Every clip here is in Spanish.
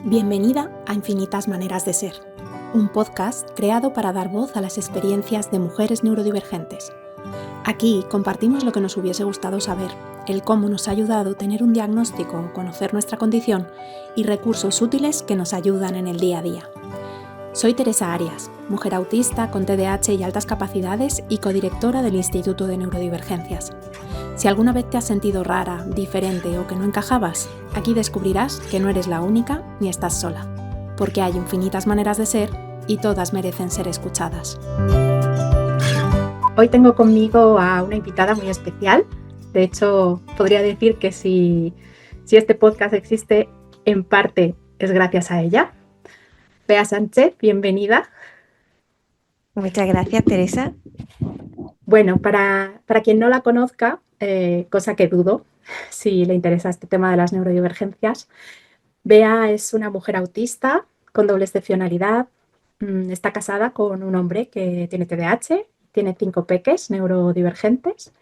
Bienvenida a Infinitas Maneras de Ser, un podcast creado para dar voz a las experiencias de mujeres neurodivergentes. Aquí compartimos lo que nos hubiese gustado saber, el cómo nos ha ayudado tener un diagnóstico o conocer nuestra condición y recursos útiles que nos ayudan en el día a día. Soy Teresa Arias, mujer autista con TDAH y altas capacidades y codirectora del Instituto de Neurodivergencias. Si alguna vez te has sentido rara, diferente o que no encajabas, aquí descubrirás que no eres la única ni estás sola, porque hay infinitas maneras de ser y todas merecen ser escuchadas. Hoy tengo conmigo a una invitada muy especial. De hecho, podría decir que si este podcast existe, en parte es gracias a ella. Bea Sánchez, bienvenida. Muchas gracias, Teresa. Bueno, para quien no la conozca, cosa que dudo, si le interesa este tema de las neurodivergencias, Bea es una mujer autista con doble excepcionalidad. Está casada con un hombre que tiene TDAH, tiene 5 peques neurodivergentes.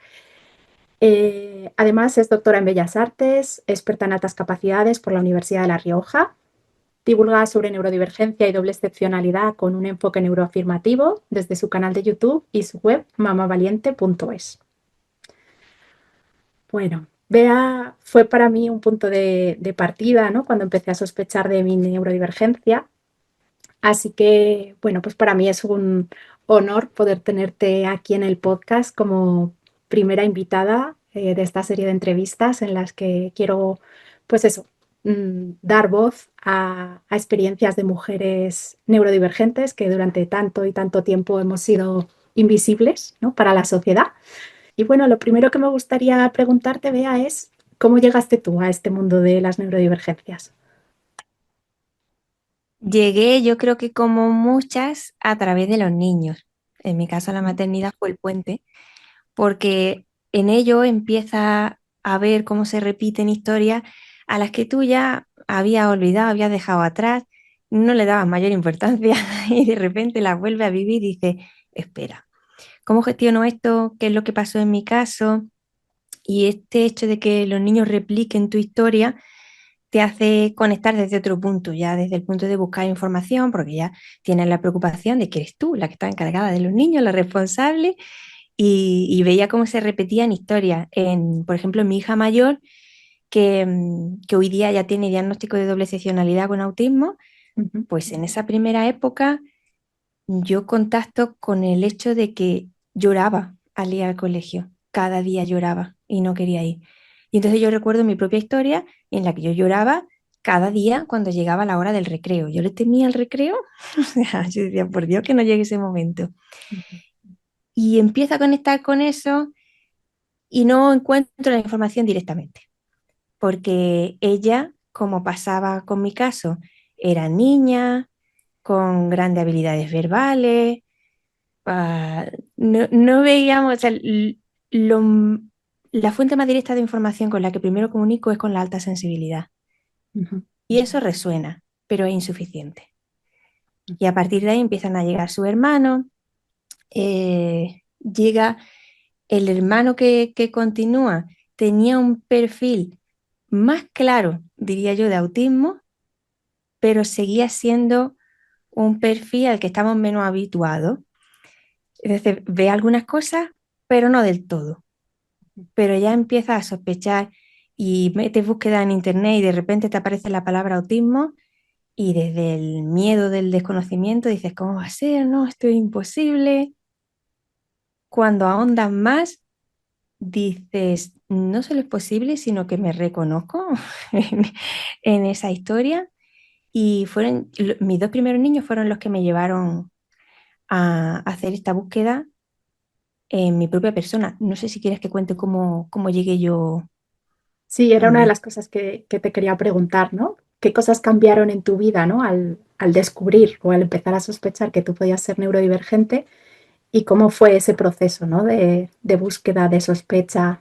Además, es doctora en Bellas Artes, experta en altas capacidades por la Universidad de La Rioja. Divulga sobre neurodivergencia y doble excepcionalidad con un enfoque neuroafirmativo desde su canal de YouTube y su web mamavaliente.es. Bueno, Bea fue para mí un punto de partida, ¿no? Cuando empecé a sospechar de mi neurodivergencia. Así que, bueno, pues para mí es un honor poder tenerte aquí en el podcast como primera invitada de esta serie de entrevistas en las que quiero, pues eso, dar voz a experiencias de mujeres neurodivergentes que durante tanto y tanto tiempo hemos sido invisibles, ¿no? Para la sociedad. Y bueno, lo primero que me gustaría preguntarte, Bea, es ¿cómo llegaste tú a este mundo de las neurodivergencias? Llegué, yo creo que como muchas, a través de los niños. En mi caso, la maternidad fue el puente, porque en ello empieza a ver cómo se repiten historias a las que tú ya habías olvidado, habías dejado atrás, no le dabas mayor importancia y de repente las vuelves a vivir y dices, espera, ¿cómo gestiono esto? ¿Qué es lo que pasó en mi caso? Y este hecho de que los niños repliquen tu historia te hace conectar desde otro punto, ya desde el punto de buscar información, porque ya tienes la preocupación de que eres tú la que está encargada de los niños, la responsable, y veía cómo se repetían historias. Por ejemplo, en mi hija mayor, que hoy día ya tiene diagnóstico de doble excepcionalidad con autismo, Ujú. pues en esa primera época yo contacto con el hecho de que lloraba al ir al colegio, cada día lloraba y no quería ir. Y entonces yo recuerdo mi propia historia en la que yo lloraba cada día cuando llegaba la hora del recreo. Yo le temía el recreo, o sea, yo decía, por Dios que no llegue ese momento. Y empiezo a conectar con eso y no encuentro la información directamente, porque ella, como pasaba con mi caso, era niña, con grandes habilidades verbales. No veíamos, o sea, lo- la fuente más directa de información con la que primero comunico es con la alta sensibilidad. Ujú. Y eso resuena, pero es insuficiente. Y a partir de ahí empiezan a llegar sus hermanos, llega el hermano que continúa, tenía un perfil más claro, diría yo, de autismo, pero seguía siendo un perfil al que estamos menos habituados. Es decir, ve algunas cosas, pero no del todo. Pero ya empiezas a sospechar y metes búsqueda en internet y de repente te aparece la palabra autismo y desde el miedo del desconocimiento dices, ¿cómo va a ser? No, esto es imposible. Cuando ahondas más, dices, no solo es posible, sino que me reconozco en, en esa historia. Y mis dos primeros niños fueron los que me llevaron a hacer esta búsqueda en mi propia persona. No sé si quieres que cuente cómo llegué yo Sí, a era una de mí. las cosas que te quería preguntar, ¿no? ¿Qué cosas cambiaron en tu vida, ¿no? Al descubrir o al empezar a sospechar que tú podías ser neurodivergente y cómo fue ese proceso, ¿no? De búsqueda, de sospecha.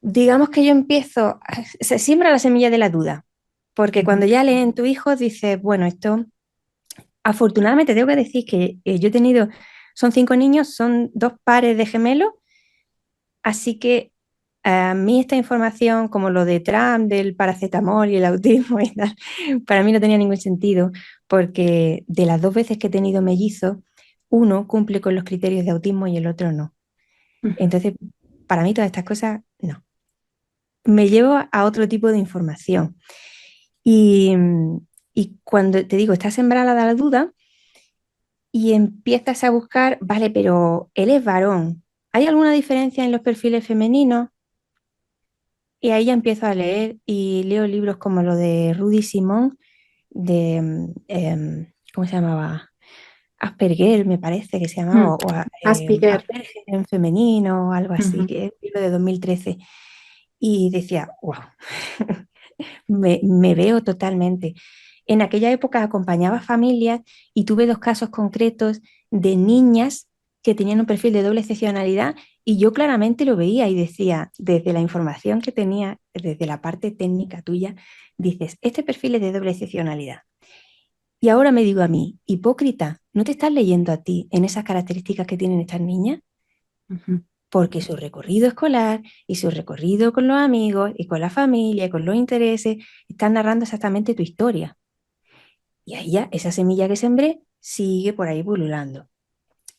Digamos que yo empiezo, se siembra la semilla de la duda, porque cuando Ujú. ya leen tu hijo, dices, bueno, esto, afortunadamente tengo que decir que yo he tenido, son 5 niños, son 2 pares de gemelos, así que a mí esta información, como lo de Trump, del paracetamol y el autismo y tal, para mí no tenía ningún sentido, porque de las 2 veces que he tenido mellizos, uno cumple con los criterios de autismo y el otro no. Ujú. Entonces, para mí todas estas cosas, no. Me llevo a otro tipo de información. Y, y cuando te digo, está sembrada la duda y empiezas a buscar, vale, pero él es varón. ¿Hay alguna diferencia en los perfiles femeninos? Y ahí ya empiezo a leer y leo libros como lo de Rudy Simón, de, ¿cómo se llamaba? Asperger, me parece que se llamaba, Mm. o Aspiger. Asperger en femenino, o algo así, Ujú. que es un libro de 2013. Y decía, wow, me veo totalmente. En aquella época acompañaba familias y tuve 2 casos concretos de niñas que tenían un perfil de doble excepcionalidad y yo claramente lo veía y decía, desde la información que tenía, desde la parte técnica tuya, dices, este perfil es de doble excepcionalidad. Y ahora me digo a mí, hipócrita, ¿no te estás leyendo a ti en esas características que tienen estas niñas? Ujú. Porque su recorrido escolar y su recorrido con los amigos y con la familia y con los intereses están narrando exactamente tu historia. Y ahí ya esa semilla que sembré sigue por ahí pululando.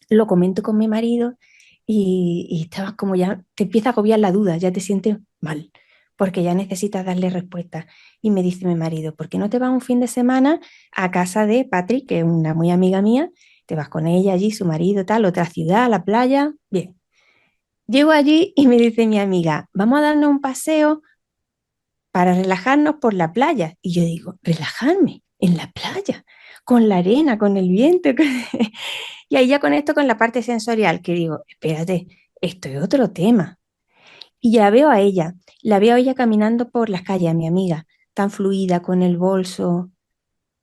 Lo comento con mi marido y estabas como ya, te empieza a agobiar la duda, ya te sientes mal, porque ya necesitas darle respuesta. Y me dice mi marido, ¿por qué no te vas un fin de semana a casa de Patrick, que es una muy amiga mía? Te vas con ella allí, su marido, tal, otra ciudad, a la playa. Bien. Llego allí y me dice mi amiga, vamos a darnos un paseo para relajarnos por la playa. Y yo digo, relajarme en la playa, con la arena, con el viento. Y ahí ya conecto con la parte sensorial, que digo, espérate, esto es otro tema. Y ya veo a ella, la veo a ella caminando por las calles, a mi amiga, tan fluida, con el bolso,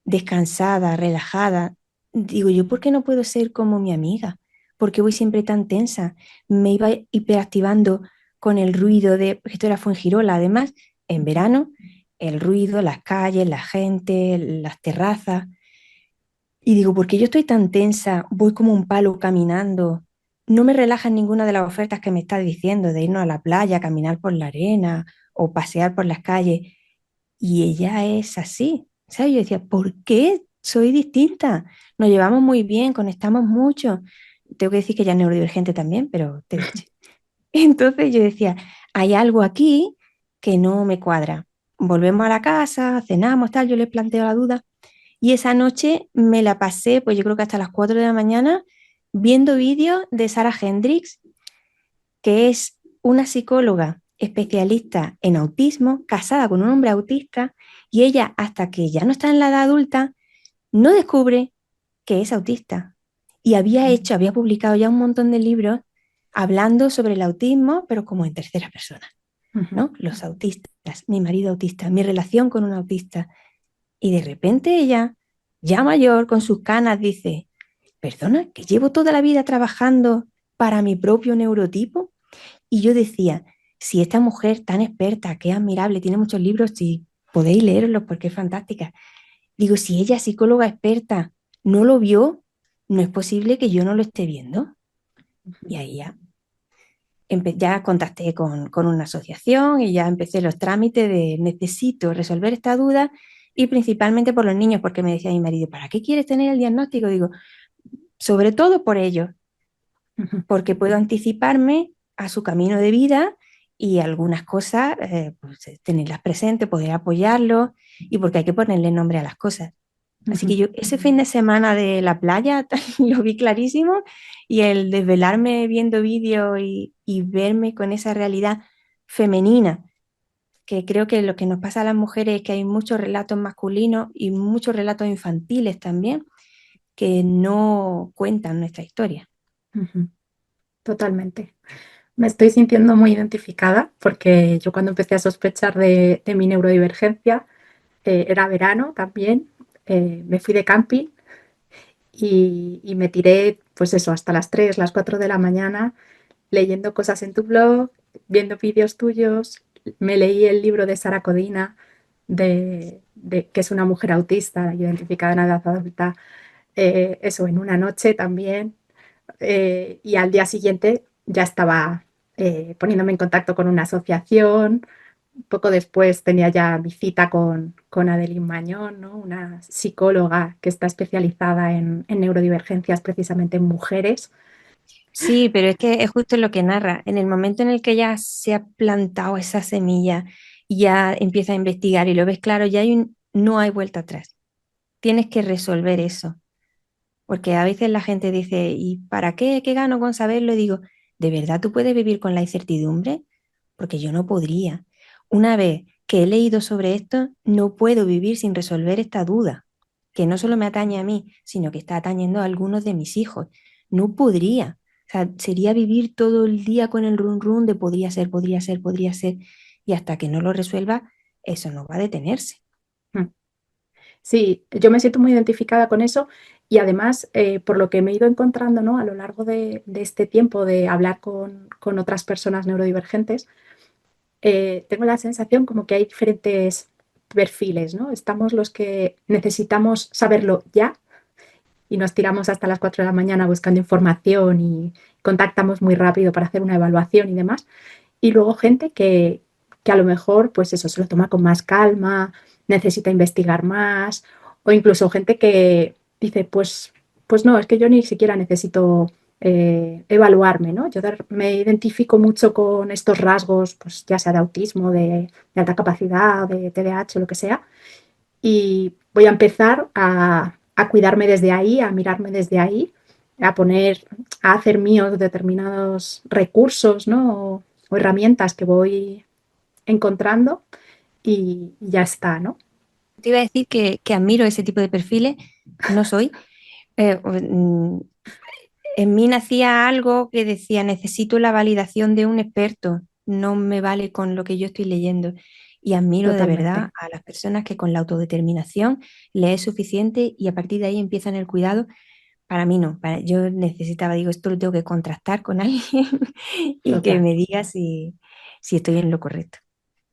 descansada, relajada. Digo, ¿yo por qué no puedo ser como mi amiga? ¿Por qué voy siempre tan tensa? Me iba hiperactivando con el ruido de, porque esto era Fuengirola, además, en verano, el ruido, las calles, la gente, las terrazas. Y digo, ¿por qué yo estoy tan tensa? Voy como un palo caminando. No me relaja ninguna de las ofertas que me está diciendo de irnos a la playa, caminar por la arena o pasear por las calles. Y ella es así. ¿Sabes? Yo decía, ¿por qué soy distinta? Nos llevamos muy bien, conectamos mucho. Tengo que decir que ella es neurodivergente también, pero te dicho. Entonces yo decía, hay algo aquí que no me cuadra. Volvemos a la casa, cenamos, tal, yo le planteo la duda. Y esa noche me la pasé, pues yo creo que hasta las 4 de la mañana, viendo vídeos de Sarah Hendricks, que es una psicóloga especialista en autismo, casada con un hombre autista, y ella, hasta que ya no está en la edad adulta, no descubre que es autista. Y había publicado ya un montón de libros hablando sobre el autismo, pero como en tercera persona, Ujú. ¿no? Los autistas, mi marido autista, mi relación con un autista. Y de repente ella, ya mayor, con sus canas, dice, perdona, que llevo toda la vida trabajando para mi propio neurotipo. Y yo decía, si esta mujer tan experta, que es admirable, tiene muchos libros, si podéis leerlos porque es fantástica. Digo, si ella, psicóloga experta, no lo vio, no es posible que yo no lo esté viendo. Y ahí ya contacté con una asociación y ya empecé los trámites de necesito resolver esta duda y principalmente por los niños, porque me decía mi marido, ¿para qué quieres tener el diagnóstico? Digo, sobre todo por ellos, Ujú. porque puedo anticiparme a su camino de vida y algunas cosas, pues, tenerlas presentes, poder apoyarlos y porque hay que ponerle nombre a las cosas. Así que Ujú. yo ese fin de semana de la playa lo vi clarísimo y el desvelarme viendo vídeos y verme con esa realidad femenina, que creo que lo que nos pasa a las mujeres es que hay muchos relatos masculinos y muchos relatos infantiles también que no cuentan nuestra historia. Ujú. Totalmente. Me estoy sintiendo muy identificada porque yo cuando empecé a sospechar de mi neurodivergencia, era verano también, me fui de camping y me tiré, pues eso, hasta las 3 las 4 de la mañana leyendo cosas en tu blog, viendo vídeos tuyos. Me leí el libro de Sara Codina, que es una mujer autista identificada en la edad adulta, eso en una noche también. Y al día siguiente ya estaba poniéndome en contacto con una asociación. Poco después tenía ya mi cita con Adeline Mañón, ¿no? Una psicóloga que está especializada en neurodivergencias precisamente en mujeres. Sí, pero es que es justo lo que narra. En el momento en el que ya se ha plantado esa semilla y ya empieza a investigar y lo ves claro, no hay vuelta atrás. Tienes que resolver eso. Porque a veces la gente dice, ¿y para qué? ¿Qué gano con saberlo? Y digo, ¿de verdad tú puedes vivir con la incertidumbre? Porque yo no podría. Una vez que he leído sobre esto, no puedo vivir sin resolver esta duda, que no solo me atañe a mí, sino que está atañendo a algunos de mis hijos. No podría. O sea, sería vivir todo el día con el run run de podría ser, podría ser, podría ser. Y hasta que no lo resuelva, eso no va a detenerse. Mm. Sí, yo me siento muy identificada con eso y además, por lo que me he ido encontrando, ¿no? A lo largo de este tiempo de hablar con otras personas neurodivergentes, tengo la sensación como que hay diferentes perfiles, ¿no? Estamos los que necesitamos saberlo ya y nos tiramos hasta las 4 de la mañana buscando información y contactamos muy rápido para hacer una evaluación y demás. Y luego gente que a lo mejor, pues eso, se lo toma con más calma, necesita investigar más, o incluso gente que dice, pues no, es que yo ni siquiera necesito evaluarme, ¿no? Me identifico mucho con estos rasgos, pues ya sea de autismo, de alta capacidad, de TDAH, lo que sea, y voy a empezar a cuidarme desde ahí, a mirarme desde ahí, a poner, a hacer míos determinados recursos, ¿no? O herramientas que voy encontrando y ya está, ¿no? Te iba a decir que admiro ese tipo de perfiles, no soy. eh, mm, en mí nacía algo que decía, necesito la validación de un experto, no me vale con lo que yo estoy leyendo. Y admiro de verdad Totalmente. a las personas que con la autodeterminación les es suficiente y a partir de ahí empiezan el cuidado. Para mí no, yo necesitaba, digo, esto lo tengo que contrastar con alguien y que Total. me diga si estoy en lo correcto.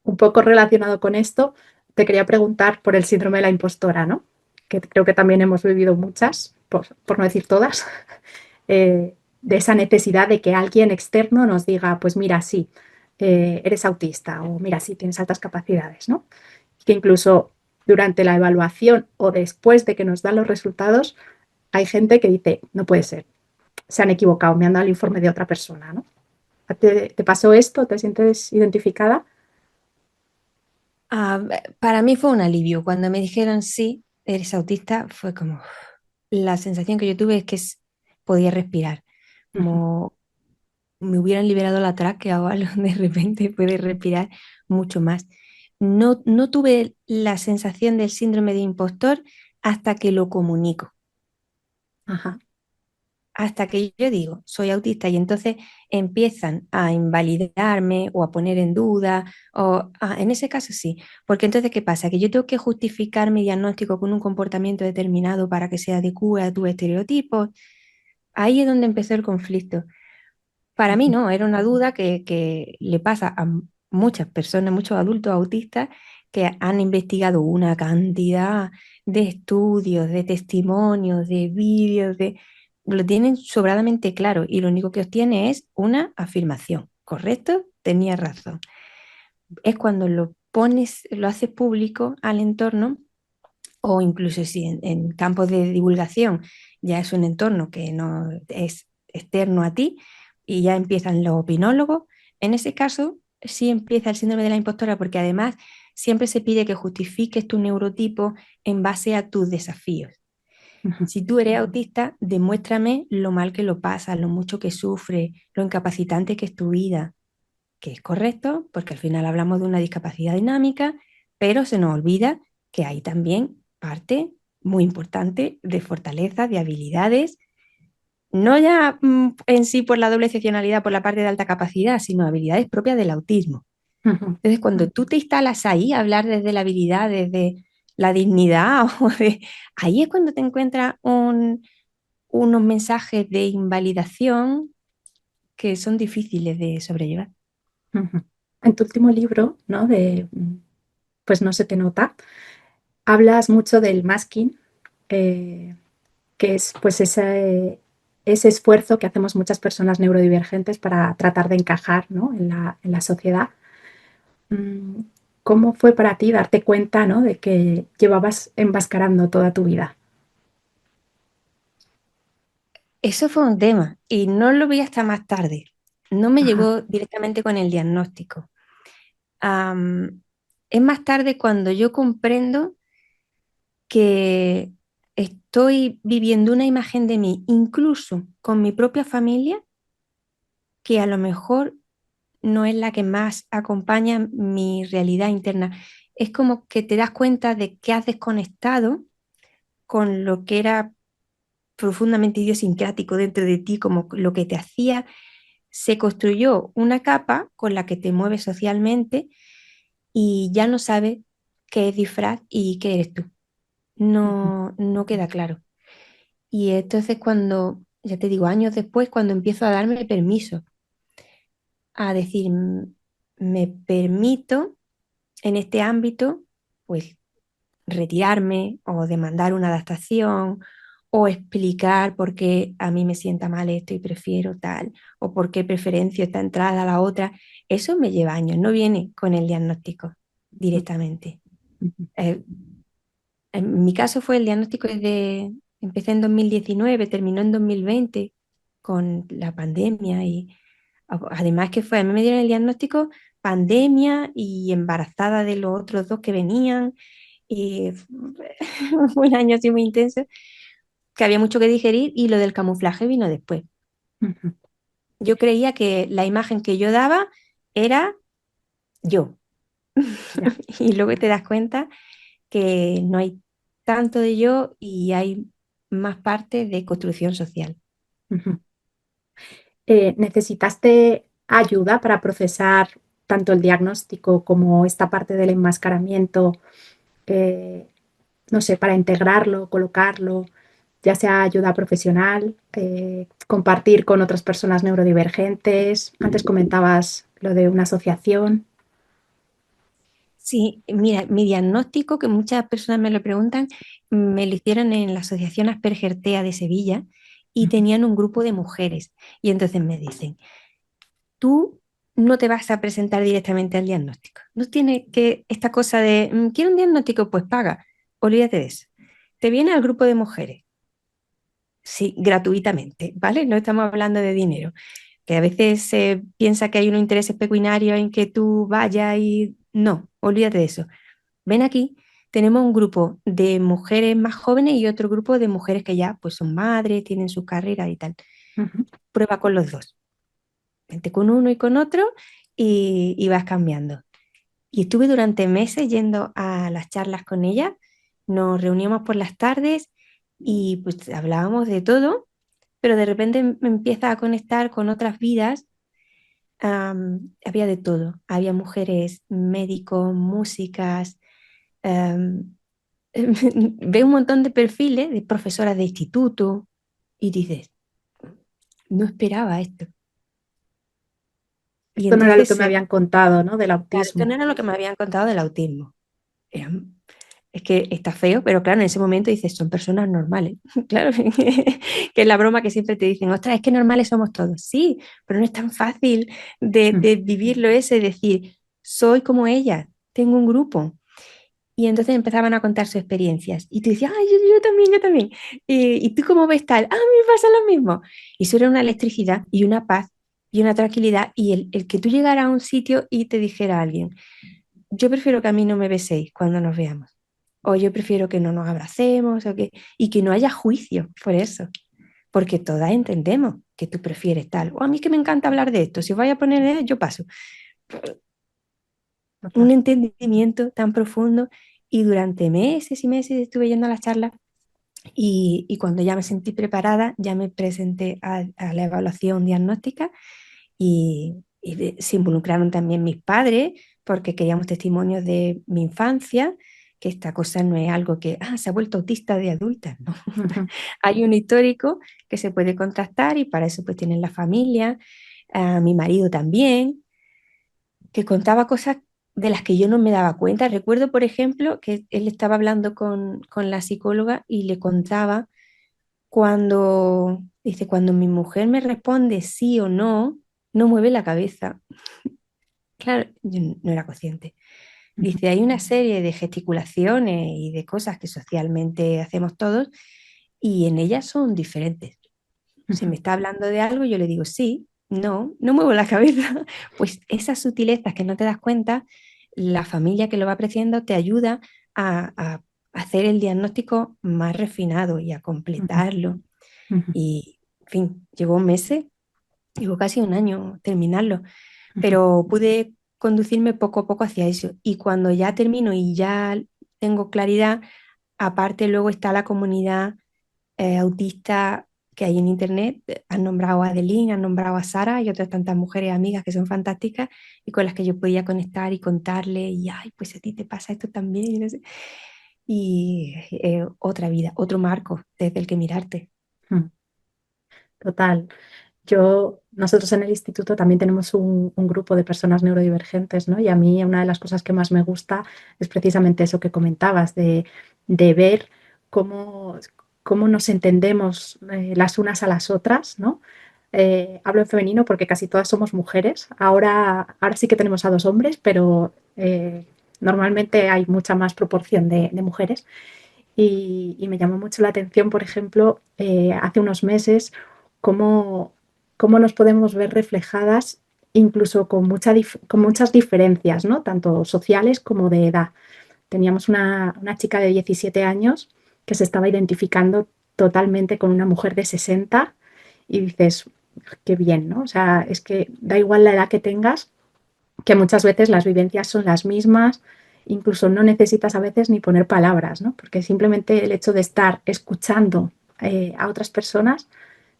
Un poco relacionado con esto, te quería preguntar por el síndrome de la impostora, ¿no? Que creo que también hemos vivido muchas, por no decir todas, de esa necesidad de que alguien externo nos diga, pues mira, sí, eres autista o mira, sí, tienes altas capacidades, ¿no? Y que incluso durante la evaluación o después de que nos dan los resultados, hay gente que dice, no puede ser, se han equivocado, me han dado el informe de otra persona, ¿no? ¿Te pasó esto? ¿Te sientes identificada? Para mí fue un alivio. Cuando me dijeron sí, eres autista, fue como uf, la sensación que yo tuve es que podía respirar, Ujú. como me hubieran liberado la tráquea o algo, de repente puede respirar mucho más. No, no tuve la sensación del síndrome de impostor hasta que lo comunico, Ajá. hasta que yo digo, soy autista y entonces empiezan a invalidarme o a poner en duda, en ese caso sí, porque entonces ¿qué pasa? Que yo tengo que justificar mi diagnóstico con un comportamiento determinado para que se adecue a tu estereotipo. Ahí es donde empezó el conflicto. Para mí Ujú. no, era una duda que le pasa a muchas personas, muchos adultos autistas que han investigado una cantidad de estudios, de testimonios, de vídeos, lo tienen sobradamente claro y lo único que obtiene es una afirmación. ¿Correcto? Tenía razón. Es cuando lo pones, lo haces público al entorno o incluso si en campos de divulgación ya es un entorno que no es externo a ti y ya empiezan los opinólogos, en ese caso sí empieza el síndrome de la impostora porque además siempre se pide que justifiques tu neurotipo en base a tus desafíos. Ujú. Si tú eres autista, demuéstrame lo mal que lo pasas, lo mucho que sufres, lo incapacitante que es tu vida, que es correcto, porque al final hablamos de una discapacidad dinámica, pero se nos olvida que hay también parte muy importante de fortaleza, de habilidades, no ya en sí por la doble excepcionalidad, por la parte de alta capacidad, sino habilidades propias del autismo. Ujú. Entonces, cuando tú te instalas ahí a hablar desde la habilidad, desde la dignidad, ahí es cuando te encuentras unos mensajes de invalidación que son difíciles de sobrellevar. Ujú. En tu último libro, ¿no? Pues no se te nota, hablas mucho del masking, eh, que es pues ese, ese esfuerzo que hacemos muchas personas neurodivergentes para tratar de encajar, ¿no? En la sociedad. Mm, ¿Cómo fue para ti darte cuenta, ¿no? De que llevabas enmascarando toda tu vida? Eso fue un tema y no lo vi hasta más tarde. No me Ajá. llegó directamente con el diagnóstico. Am, es más tarde cuando yo comprendo que estoy viviendo una imagen de mí, incluso con mi propia familia, que a lo mejor no es la que más acompaña mi realidad interna. Es como que te das cuenta de que has desconectado con lo que era profundamente idiosincrático dentro de ti, como lo que te hacía. Se construyó una capa con la que te mueves socialmente y ya no sabes qué es disfraz y qué eres tú. Ujú, No queda claro. Y entonces cuando, ya te digo, años después, cuando empiezo a darme permiso, a decir, me permito en este ámbito, pues retirarme o demandar una adaptación o explicar por qué a mí me sienta mal esto y prefiero tal, o por qué preferencio esta entrada a la otra, eso me lleva años, no viene con el diagnóstico ujú, directamente. ujú, Eh, en mi caso fue el diagnóstico desde, empecé en 2019, terminó en 2020 con la pandemia y además que fue, a mí me dieron el diagnóstico pandemia y embarazada de los otros dos que venían y fue un año así muy intenso, que había mucho que digerir y lo del camuflaje vino después. ujú. Yo creía que la imagen que yo daba era yo Ya. y luego te das cuenta que no hay tanto de yo y hay más parte de construcción social. Ujú. ¿Necesitaste ayuda para procesar tanto el diagnóstico como esta parte del enmascaramiento? eh, no sé, para integrarlo, colocarlo, ya sea ayuda profesional, compartir con otras personas neurodivergentes. Antes comentabas lo de una asociación. Sí, mira, mi diagnóstico, que muchas personas me lo preguntan, me lo hicieron en la Asociación Asperger TEA de Sevilla y Ujú, tenían un grupo de mujeres. Y entonces me dicen, tú no te vas a presentar directamente al diagnóstico. No tiene que esta cosa de, ¿quiero un diagnóstico? Pues paga. Olvídate de eso. Te viene al grupo de mujeres. Sí, gratuitamente, ¿vale? No estamos hablando de dinero, que a veces se piensa que hay un interés pecuniario en que tú vayas y no, olvídate de eso. Ven aquí, tenemos un grupo de mujeres más jóvenes y otro grupo de mujeres que ya pues son madres, tienen su carrera y tal. ujú, Prueba con los dos. Vente con uno y con otro y vas cambiando. Y estuve durante meses yendo a las charlas con ella. Nos reuníamos por las tardes y pues hablábamos de todo, pero de repente me empieza a conectar con otras vidas. Había de todo. Había mujeres, médicos, músicas. am, Veo un montón de perfiles de profesoras de instituto y dices, no esperaba esto. Y Esto no era lo entonces, que me habían contado, ¿no? Del claro, esto no autismo. era lo que me habían contado del autismo. Era- es que está feo, pero claro, en ese momento dices, son personas normales. Claro, que es la broma que siempre te dicen, ostras, es que normales somos todos. Sí, pero no es tan fácil Mm, de vivirlo ese, decir, soy como ella, tengo un grupo. Y entonces empezaban a contar sus experiencias. Y tú decías, ay, yo también, yo también. ¿Y tú cómo ves tal? Ah, a mí me pasa lo mismo. Y eso era una electricidad y una paz y una tranquilidad. Y el que tú llegaras a un sitio y te dijera a alguien, yo prefiero que a mí no me beséis cuando nos veamos. O yo prefiero que no nos abracemos y que no haya juicio por eso. Porque todas entendemos que tú prefieres tal. O a mí que me encanta hablar de esto. Si os vais a poner, yo paso. Un total. entendimiento tan profundo y durante meses y meses estuve yendo a las charlas y cuando ya me sentí preparada ya me presenté a la evaluación diagnóstica se involucraron también mis padres porque queríamos testimonios de mi infancia, que esta cosa no es algo que se ha vuelto autista de adulta, no. Ujú, Hay un histórico que se puede contrastar y para eso pues tienen la familia, mi marido también que contaba cosas de las que yo no me daba cuenta. Recuerdo, por ejemplo, que él estaba hablando con la psicóloga y le contaba, cuando mi mujer me responde sí o no, no mueve la cabeza. Claro, yo no era consciente. Ujú, Dice, hay una serie de gesticulaciones y de cosas que socialmente hacemos todos y en ellas son diferentes. Si ujú, me está hablando de algo, yo le digo sí, no, no muevo la cabeza. Pues esas sutilezas que no te das cuenta, la familia que lo va apreciando te ayuda a hacer el diagnóstico más refinado y a ujú, completarlo. ujú, Y, en fin, llevó meses, llevó casi un año terminarlo, ujú, pero pude conducirme poco a poco hacia eso. Y cuando ya termino y ya tengo claridad, aparte luego está la comunidad autista que hay en internet. Han nombrado a Adeline, han nombrado a Sara y otras tantas mujeres amigas que son fantásticas y con las que yo podía conectar y contarle y, ay, pues a ti te pasa esto también. Y, no sé. Y otra vida, otro marco desde el que mirarte. ujú. Total. Nosotros en el instituto también tenemos un grupo de personas neurodivergentes, ¿no? Y a mí una de las cosas que más me gusta es precisamente eso que comentabas, de ver cómo, cómo nos entendemos las unas a las otras, ¿no? Hablo en femenino porque casi todas somos mujeres. Ahora sí que tenemos a dos hombres, pero normalmente hay mucha más proporción de mujeres. Y me llamó mucho la atención, por ejemplo, hace unos meses, cómo, cómo nos podemos ver reflejadas incluso con muchas diferencias, ¿no? Tanto sociales como de edad. Teníamos una chica de 17 años que se estaba identificando totalmente con una mujer de 60 y dices, qué bien, ¿no? O sea, es que da igual la edad que tengas, que muchas veces las vivencias son las mismas, incluso no necesitas a veces ni poner palabras, ¿no? Porque simplemente el hecho de estar escuchando a otras personas,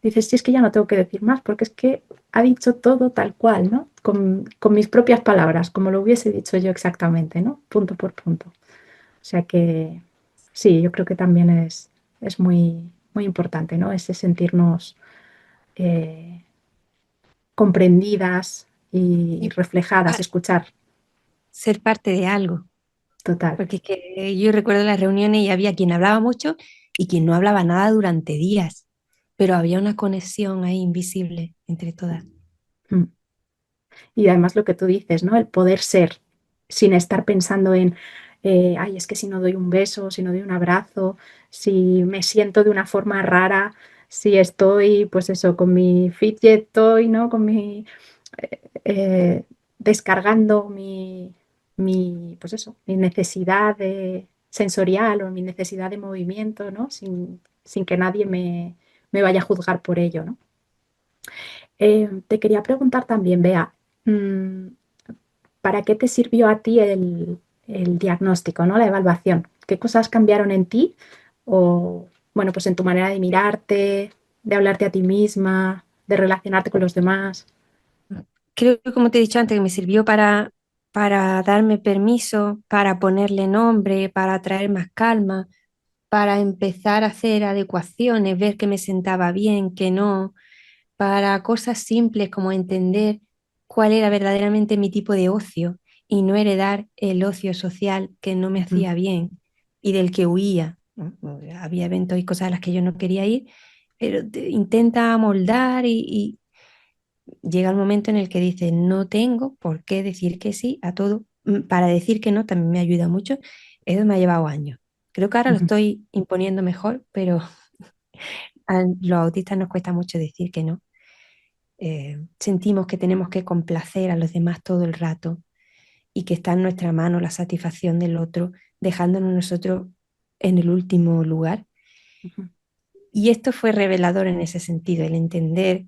dices, sí, es que ya no tengo que decir más, porque es que ha dicho todo tal cual, ¿no? Con mis propias palabras, como lo hubiese dicho yo exactamente, ¿no? Punto por punto. O sea que sí, yo creo que también es muy importante, ¿no? Ese sentirnos eh, comprendidas y Y reflejadas, par- escuchar ser parte de algo. total. Porque es que yo recuerdo las reuniones y había quien hablaba mucho y quien no hablaba nada durante días, pero había una conexión ahí invisible entre todas. Mm. Y además lo que tú dices, ¿no? El poder ser sin estar pensando en, ay, es que si no doy un beso, si no doy un abrazo, si me siento de una forma rara, si estoy, pues eso, con mi fidget toy, ¿no? Con descargando pues eso, mi necesidad sensorial o mi necesidad de movimiento, ¿no? Sin que nadie me vaya a juzgar por ello, ¿no? Te quería preguntar también, Bea, mm, ¿para qué te sirvió a ti el diagnóstico, ¿no? La evaluación? ¿Qué cosas cambiaron en ti? O, bueno, pues en tu manera de mirarte, de hablarte a ti misma, de relacionarte con los demás. Creo que como te he dicho antes, que me sirvió para darme permiso, para ponerle nombre, para traer más calma, para empezar a hacer adecuaciones, ver que me sentaba bien, que no, para cosas simples como entender cuál era verdaderamente mi tipo de ocio y no heredar el ocio social que no me Mm, hacía bien y del que huía, ¿no? Había eventos y cosas a las que yo no quería ir, pero intenta moldar y llega el momento en el que dices, no tengo por qué decir que sí a todo. Para decir que no también me ayuda mucho. Eso me ha llevado años. Creo que ahora lo ujú, estoy imponiendo mejor, pero a los autistas nos cuesta mucho decir que no. Sentimos que tenemos que complacer a los demás todo el rato y que está en nuestra mano la satisfacción del otro, dejándonos nosotros en el último lugar. ujú, Y esto fue revelador en ese sentido, el entender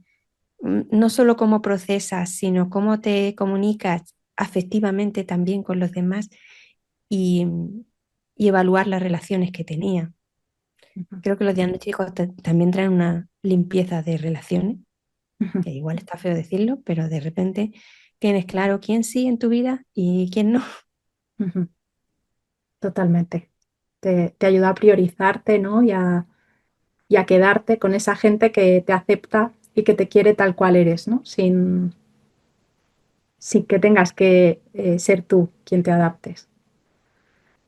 no solo cómo procesas, sino cómo te comunicas afectivamente también con los demás y, y evaluar las relaciones que tenía. ujú, Creo que los diagnósticos también traen una limpieza de relaciones, ujú, que igual está feo decirlo, pero de repente tienes claro quién sí en tu vida y quién no. ujú. Totalmente. Te ayuda a priorizarte, ¿no? Y a quedarte con esa gente que te acepta y que te quiere tal cual eres, ¿no? Sin que tengas que ser tú quien te adaptes.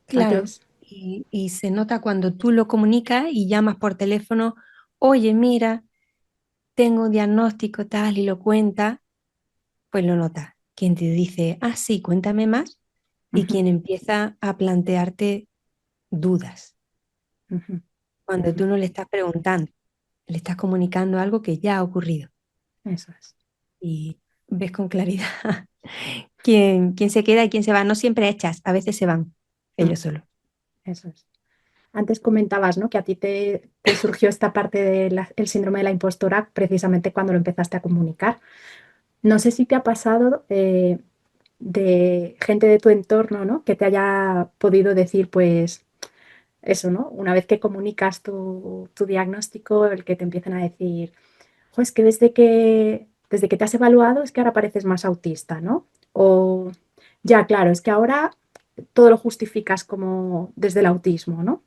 Claro, Antes. y se nota cuando tú lo comunicas y llamas por teléfono oye, mira, tengo un diagnóstico tal y lo cuenta, pues lo notas. Quien te dice, ah, sí, cuéntame más, y Ujú, quien empieza a plantearte dudas. ujú, Cuando ujú. tú no le estás preguntando, le estás comunicando algo que ya ha ocurrido Eso es. y ves con claridad quién se queda y quién se va. No siempre echas, a veces se van Mm, ellos solos. eso es. Antes comentabas, ¿no? Que a ti te surgió esta parte del síndrome de la impostora precisamente cuando lo empezaste a comunicar. No sé si te ha pasado de gente de tu entorno, ¿no? Que te haya podido decir, pues, eso, ¿no? Una vez que comunicas tu diagnóstico, el que te empiecen a decir, "Jo, es que desde que te has evaluado es que ahora pareces más autista, ¿no? O ya, claro, es que ahora todo lo justificas como desde el autismo, ¿no?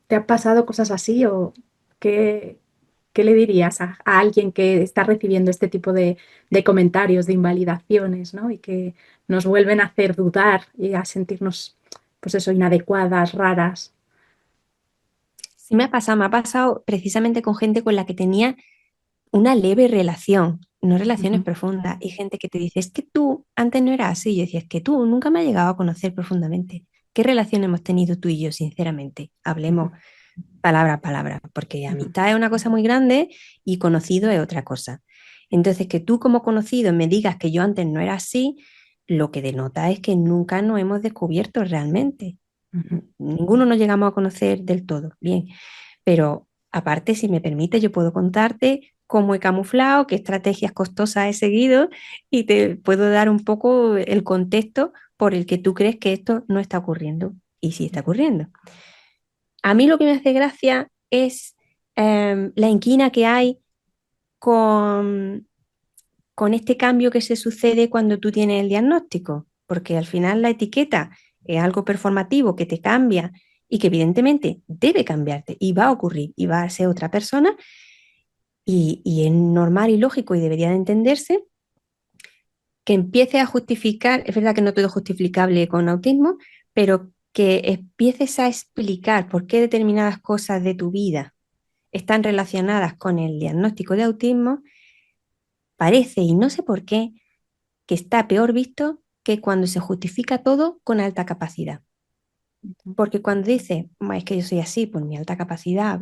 ¿Te ha pasado cosas así o qué, qué le dirías a alguien que está recibiendo este tipo de comentarios, de invalidaciones, ¿no? Y que nos vuelven a hacer dudar y a sentirnos, pues eso, inadecuadas, raras? Sí me ha pasado precisamente con gente con la que tenía una leve relación, no relaciones Ujú, profundas, y gente que te dice, es que tú antes no eras así, y yo decía, es que tú nunca me has llegado a conocer profundamente. ¿Qué relación hemos tenido tú y yo, sinceramente? ujú, Hablemos palabra a palabra, porque ujú, amistad es una cosa muy grande y conocido es otra cosa. Entonces, que tú como conocido me digas que yo antes no era así, lo que denota es que nunca nos hemos descubierto realmente. ujú. Ninguno nos llegamos a conocer del todo. Bien, pero aparte, si me permite, yo puedo contarte cómo he camuflado, qué estrategias costosas he seguido y te puedo dar un poco el contexto por el que tú crees que esto no está ocurriendo. Y sí está ocurriendo. A mí lo que me hace gracia es la inquina que hay con, con este cambio que se sucede cuando tú tienes el diagnóstico, porque al final la etiqueta es algo performativo que te cambia y que evidentemente debe cambiarte y va a ocurrir y va a ser otra persona y es normal y lógico y debería de entenderse que empiece a justificar, es verdad que no todo es justificable con autismo, pero que empieces a explicar por qué determinadas cosas de tu vida están relacionadas con el diagnóstico de autismo, parece, y no sé por qué, que está peor visto que cuando se justifica todo con alta capacidad. Porque cuando dice, es que yo soy así, por mi alta capacidad,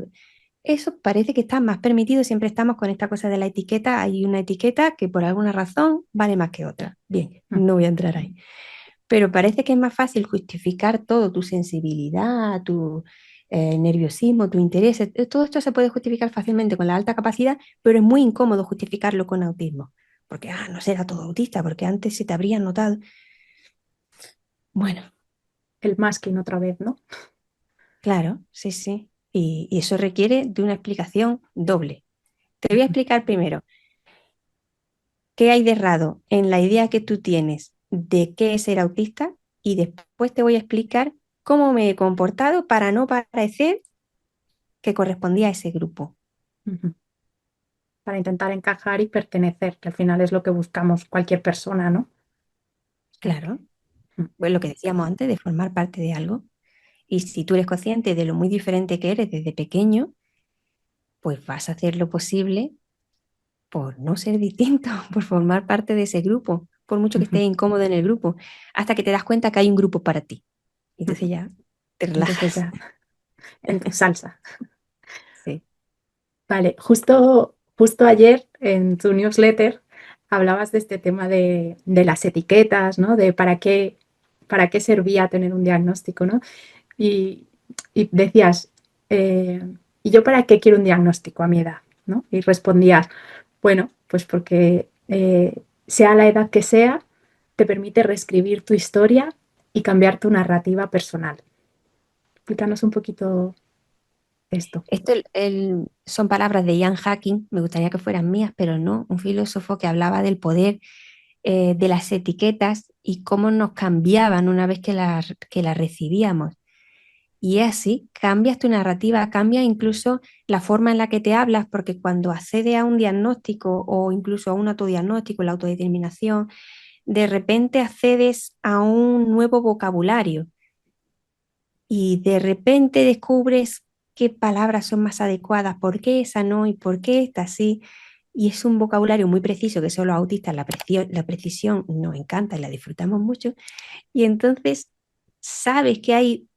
eso parece que está más permitido, siempre estamos con esta cosa de la etiqueta, hay una etiqueta que por alguna razón vale más que otra. Bien, no voy a entrar ahí. Pero parece que es más fácil justificar todo, tu sensibilidad, tu nerviosismo, tu interés, todo esto se puede justificar fácilmente con la alta capacidad, pero es muy incómodo justificarlo con autismo, porque, no será todo autista, porque antes se te habría notado. Bueno, El masking otra vez, ¿no? claro, sí, sí, y eso requiere de una explicación doble. Te voy a Ujú. explicar primero qué hay de errado en la idea que tú tienes de qué es ser autista y después te voy a explicar cómo me he comportado para no parecer que correspondía a ese grupo. Ujú. Para intentar encajar y pertenecer, que al final es lo que buscamos cualquier persona, ¿no? O sea Claro, que, pues lo que decíamos antes de formar parte de algo. Y si tú eres consciente de lo muy diferente que eres desde pequeño, pues vas a hacer lo posible por no ser distinto, por formar parte de ese grupo, por mucho que ujú, estés incómodo en el grupo, hasta que te das cuenta que hay un grupo para ti. Y entonces ujú. ya te Entonces relajas. ya, en tu salsa. Sí. Vale, justo ayer en tu newsletter hablabas de este tema de las etiquetas, ¿no? De para qué servía tener un diagnóstico, ¿no? Y, y decías, eh, ¿y yo para qué quiero un diagnóstico a mi edad? ¿No? Y respondías, bueno, pues porque sea la edad que sea, te permite reescribir tu historia y cambiar tu narrativa personal. Explícanos un poquito esto. Esto son palabras de Ian Hacking, me gustaría que fueran mías, pero no, un filósofo que hablaba del poder de las etiquetas y cómo nos cambiaban una vez que las recibíamos. Y es así, cambias tu narrativa, cambia incluso la forma en la que te hablas, porque cuando accedes a un diagnóstico o incluso a un autodiagnóstico, la autodeterminación, de repente accedes a un nuevo vocabulario y de repente descubres qué palabras son más adecuadas, por qué esa no y por qué esta sí. Y es un vocabulario muy preciso que solo a autistas la precisión nos encanta y la disfrutamos mucho. Y entonces sabes que hay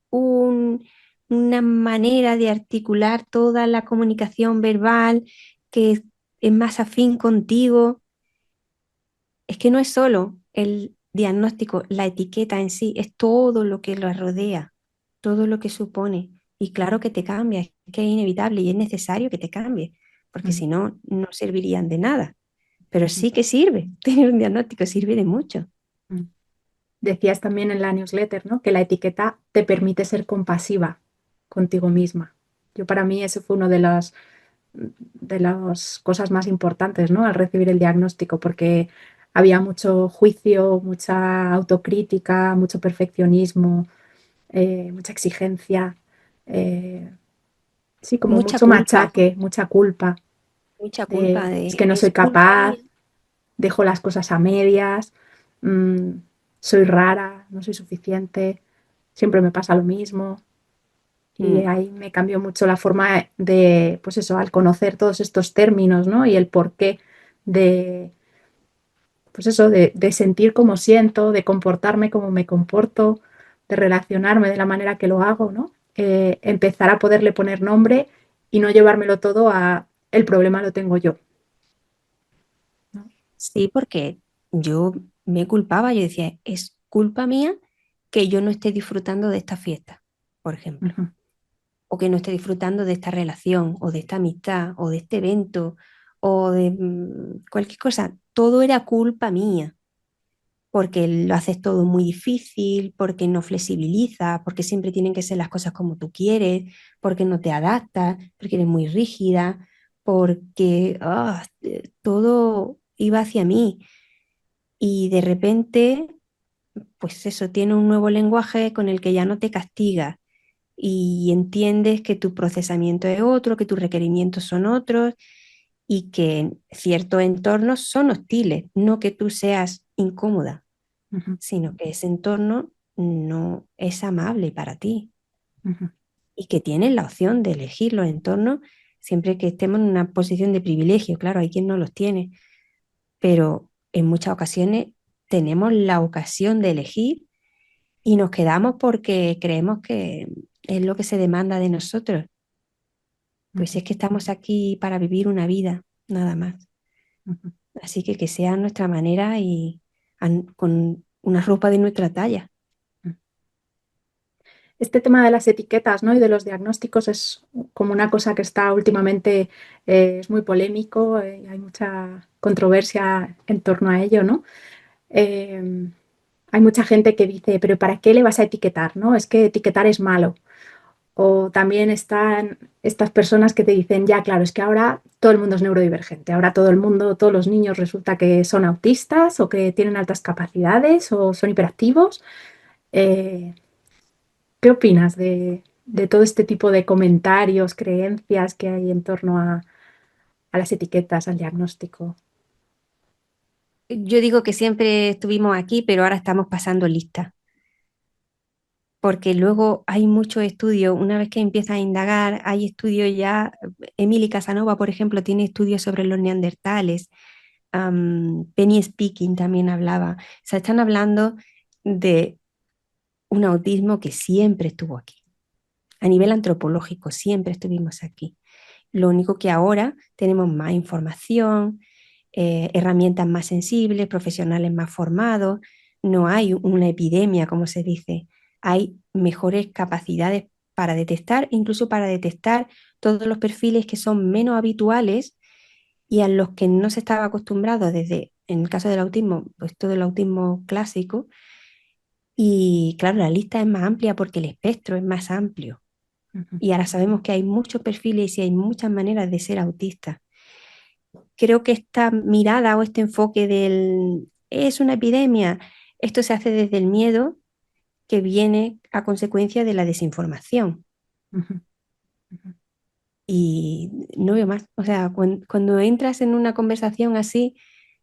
una manera de articular toda la comunicación verbal que es más afín contigo. Es que no es solo el diagnóstico, la etiqueta en sí, es todo lo que lo rodea, todo lo que supone. Y claro que te cambia, es que es inevitable y es necesario que te cambie, porque Ujú, si no, no servirían de nada. Pero ujú, sí que sirve, tener un diagnóstico sirve de mucho. ujú. Decías también en la newsletter, ¿no? Que la etiqueta te permite ser compasiva contigo misma. Yo para mí ese fue uno de las cosas más importantes, ¿no? Al recibir el diagnóstico, porque había mucho juicio, mucha autocrítica, mucho perfeccionismo, mucha exigencia, eh, sí, como Mucha mucho culpa, machaque, mucha culpa mucha culpa de es de que no soy es culpa mía. capaz, dejo las cosas a medias, mm, soy rara, no soy suficiente, siempre me pasa lo mismo. Y Mm. ahí me cambió mucho la forma de, pues eso, al conocer todos estos términos, ¿no? Y el porqué de, pues eso, de sentir como siento, de comportarme como me comporto, de relacionarme de la manera que lo hago, ¿no? Empezar a poderle poner nombre y no llevármelo todo a el problema lo tengo yo, ¿no? Sí, porque yo me culpaba, yo decía, es culpa mía que yo no esté disfrutando de esta fiesta, por ejemplo, Ujú, o que no esté disfrutando de esta relación, o de esta amistad, o de este evento, o de cualquier cosa. Todo era culpa mía, porque lo haces todo muy difícil, porque no flexibiliza, porque siempre tienen que ser las cosas como tú quieres, porque no te adaptas, porque eres muy rígida, porque todo iba hacia mí. Y de repente, pues eso, tiene un nuevo lenguaje con el que ya no te castiga y entiendes que tu procesamiento es otro, que tus requerimientos son otros y que ciertos entornos son hostiles, no que tú seas incómoda, ujú, sino que ese entorno no es amable para ti ujú, y que tienes la opción de elegir los entornos siempre que estemos en una posición de privilegio. Claro, hay quien no los tiene, pero en muchas ocasiones tenemos la ocasión de elegir y nos quedamos porque creemos que es lo que se demanda de nosotros. Pues ujú, es que estamos aquí para vivir una vida, nada más. ujú. Así que sea nuestra manera y con una ropa de nuestra talla. Este tema de las etiquetas, ¿no? Y de los diagnósticos es como una cosa que está últimamente, es muy polémico, hay mucha controversia en torno a ello, ¿no? Eh, Hay mucha gente que dice, pero ¿para qué le vas a etiquetar? ¿No? Es que etiquetar es malo. O también están estas personas que te dicen, ya, claro, es que ahora todo el mundo es neurodivergente, ahora todo el mundo, todos los niños resulta que son autistas o que tienen altas capacidades o son hiperactivos. Eh, ¿Qué opinas de todo este tipo de comentarios, creencias que hay en torno a las etiquetas, al diagnóstico? Yo digo que siempre estuvimos aquí, pero ahora estamos pasando lista, porque luego hay muchos estudios, una vez que empiezas a indagar, hay estudios ya, Emily Casanova, por ejemplo, tiene estudios sobre los neandertales, Penny Speaking también hablaba, o sea, están hablando de un autismo que siempre estuvo aquí. A nivel antropológico, siempre estuvimos aquí. Lo único que ahora tenemos más información, herramientas más sensibles, profesionales más formados, no hay una epidemia, como se dice, hay mejores capacidades para detectar, incluso para detectar todos los perfiles que son menos habituales y a los que no se estaba acostumbrado desde, en el caso del autismo, pues todo el autismo clásico. Y claro, la lista es más amplia porque el espectro es más amplio. Ujú, Y ahora sabemos que hay muchos perfiles y hay muchas maneras de ser autista. Creo que esta mirada o este enfoque del es una epidemia, esto se hace desde el miedo que viene a consecuencia de la desinformación. ujú, ujú, Y no veo más. O sea, cuando entras en una conversación así,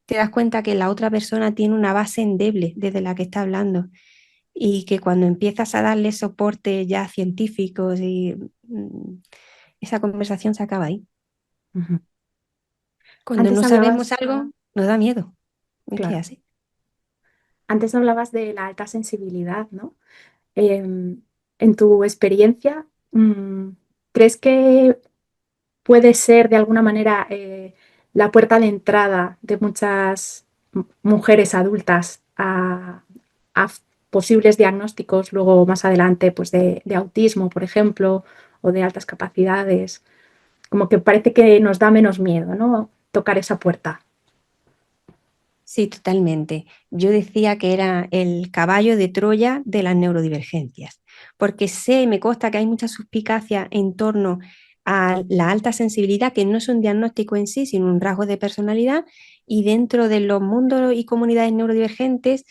te das cuenta que la otra persona tiene una base endeble desde la que está hablando y que cuando empiezas a darle soporte ya científicos y esa conversación se acaba ahí. Ujú. Cuando Antes no sabemos hablabas, algo, nos da miedo. Es que claro, así. antes hablabas de la alta sensibilidad, ¿no? En tu experiencia, ¿crees que puede ser de alguna manera la puerta de entrada de muchas mujeres adultas a posibles diagnósticos luego más adelante, pues de autismo, por ejemplo, o de altas capacidades? Como que parece que nos da menos miedo, ¿no? Tocar esa puerta. Sí, totalmente. Yo decía que era el caballo de Troya de las neurodivergencias, porque sé, me consta que hay mucha suspicacia en torno a la alta sensibilidad, que no es un diagnóstico en sí, sino un rasgo de personalidad, y dentro de los mundos y comunidades neurodivergentes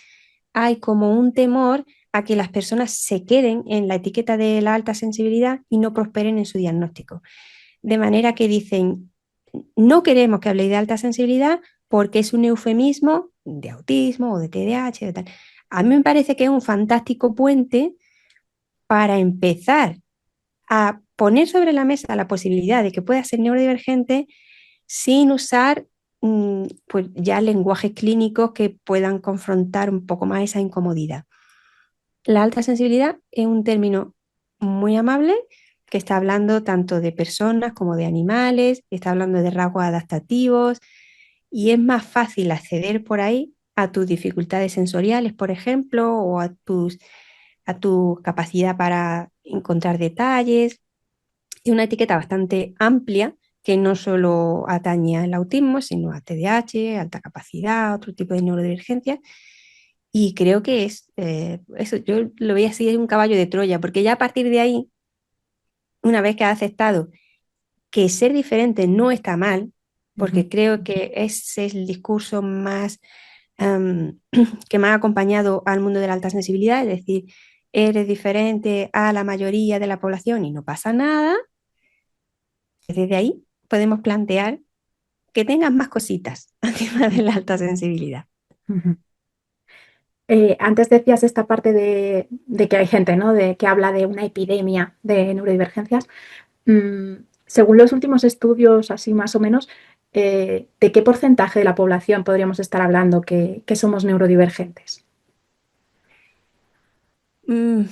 hay como un temor a que las personas se queden en la etiqueta de la alta sensibilidad y no prosperen en su diagnóstico. De manera que dicen, no queremos que habléis de alta sensibilidad porque es un eufemismo de autismo o de TDAH, de tal. A mí me parece que es un fantástico puente para empezar a poner sobre la mesa la posibilidad de que pueda ser neurodivergente sin usar pues ya lenguajes clínicos que puedan confrontar un poco más esa incomodidad. La alta sensibilidad es un término muy amable que está hablando tanto de personas como de animales, está hablando de rasgos adaptativos y es más fácil acceder por ahí a tus dificultades sensoriales, por ejemplo, o a tu capacidad para encontrar detalles. Es una etiqueta bastante amplia que no solo atañe al autismo, sino a TDAH, alta capacidad, otro tipo de neurodivergencia. Y creo que es eso, yo lo veía así, es un caballo de Troya, porque ya a partir de ahí, una vez que has aceptado que ser diferente no está mal, Ujú. porque creo que ese es el discurso más que me ha acompañado al mundo de la alta sensibilidad, es decir, eres diferente a la mayoría de la población y no pasa nada, desde ahí podemos plantear que tengas más cositas encima de la alta sensibilidad. Ujú. Antes decías esta parte de que hay gente, ¿no? De que habla de una epidemia de neurodivergencias. Según los últimos estudios, así más o menos, ¿de qué porcentaje de la población podríamos estar hablando que somos neurodivergentes? Mm,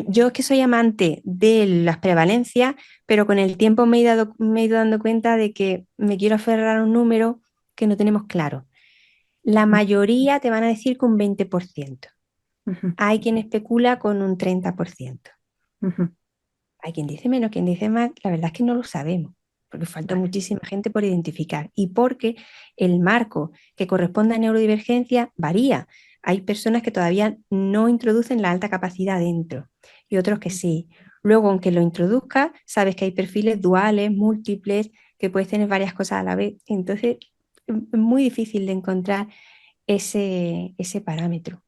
yo es que soy amante de las prevalencias, pero con el tiempo me he ido dando cuenta de que me quiero aferrar a un número que no tenemos claro. La mayoría te van a decir que un 20%. Ujú, Hay quien especula con un 30%. ujú. Hay quien dice menos, quien dice más. La verdad es que no lo sabemos, porque falta Vale. muchísima gente por identificar y porque el marco que corresponde a neurodivergencia varía. Hay personas que todavía no introducen la alta capacidad dentro y otros que sí. Luego, aunque lo introduzca, sabes que hay perfiles duales, múltiples, que puedes tener varias cosas a la vez. Entonces, es muy difícil de encontrar ese parámetro.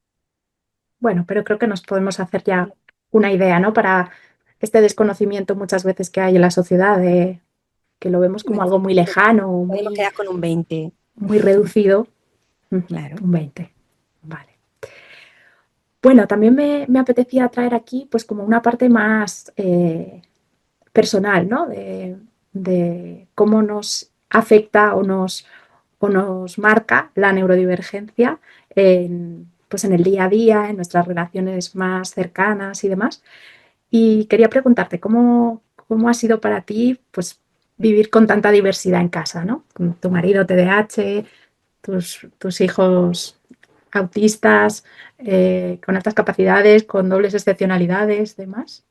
Bueno, pero creo que nos podemos hacer ya una idea, ¿no? Para este desconocimiento muchas veces que hay en la sociedad, de que lo vemos como algo muy lejano, Podemos muy, quedar con un 20. muy reducido. Claro. Un 20. Vale. Bueno, también me apetecía traer aquí pues como una parte más personal, ¿no? De cómo nos afecta o nos marca la neurodivergencia pues en el día a día, en nuestras relaciones más cercanas y demás. Y quería preguntarte, ¿cómo ha sido para ti pues, vivir con tanta diversidad en casa, ¿no? Con tu marido TDAH, tus hijos autistas, con altas capacidades, con dobles excepcionalidades, demás.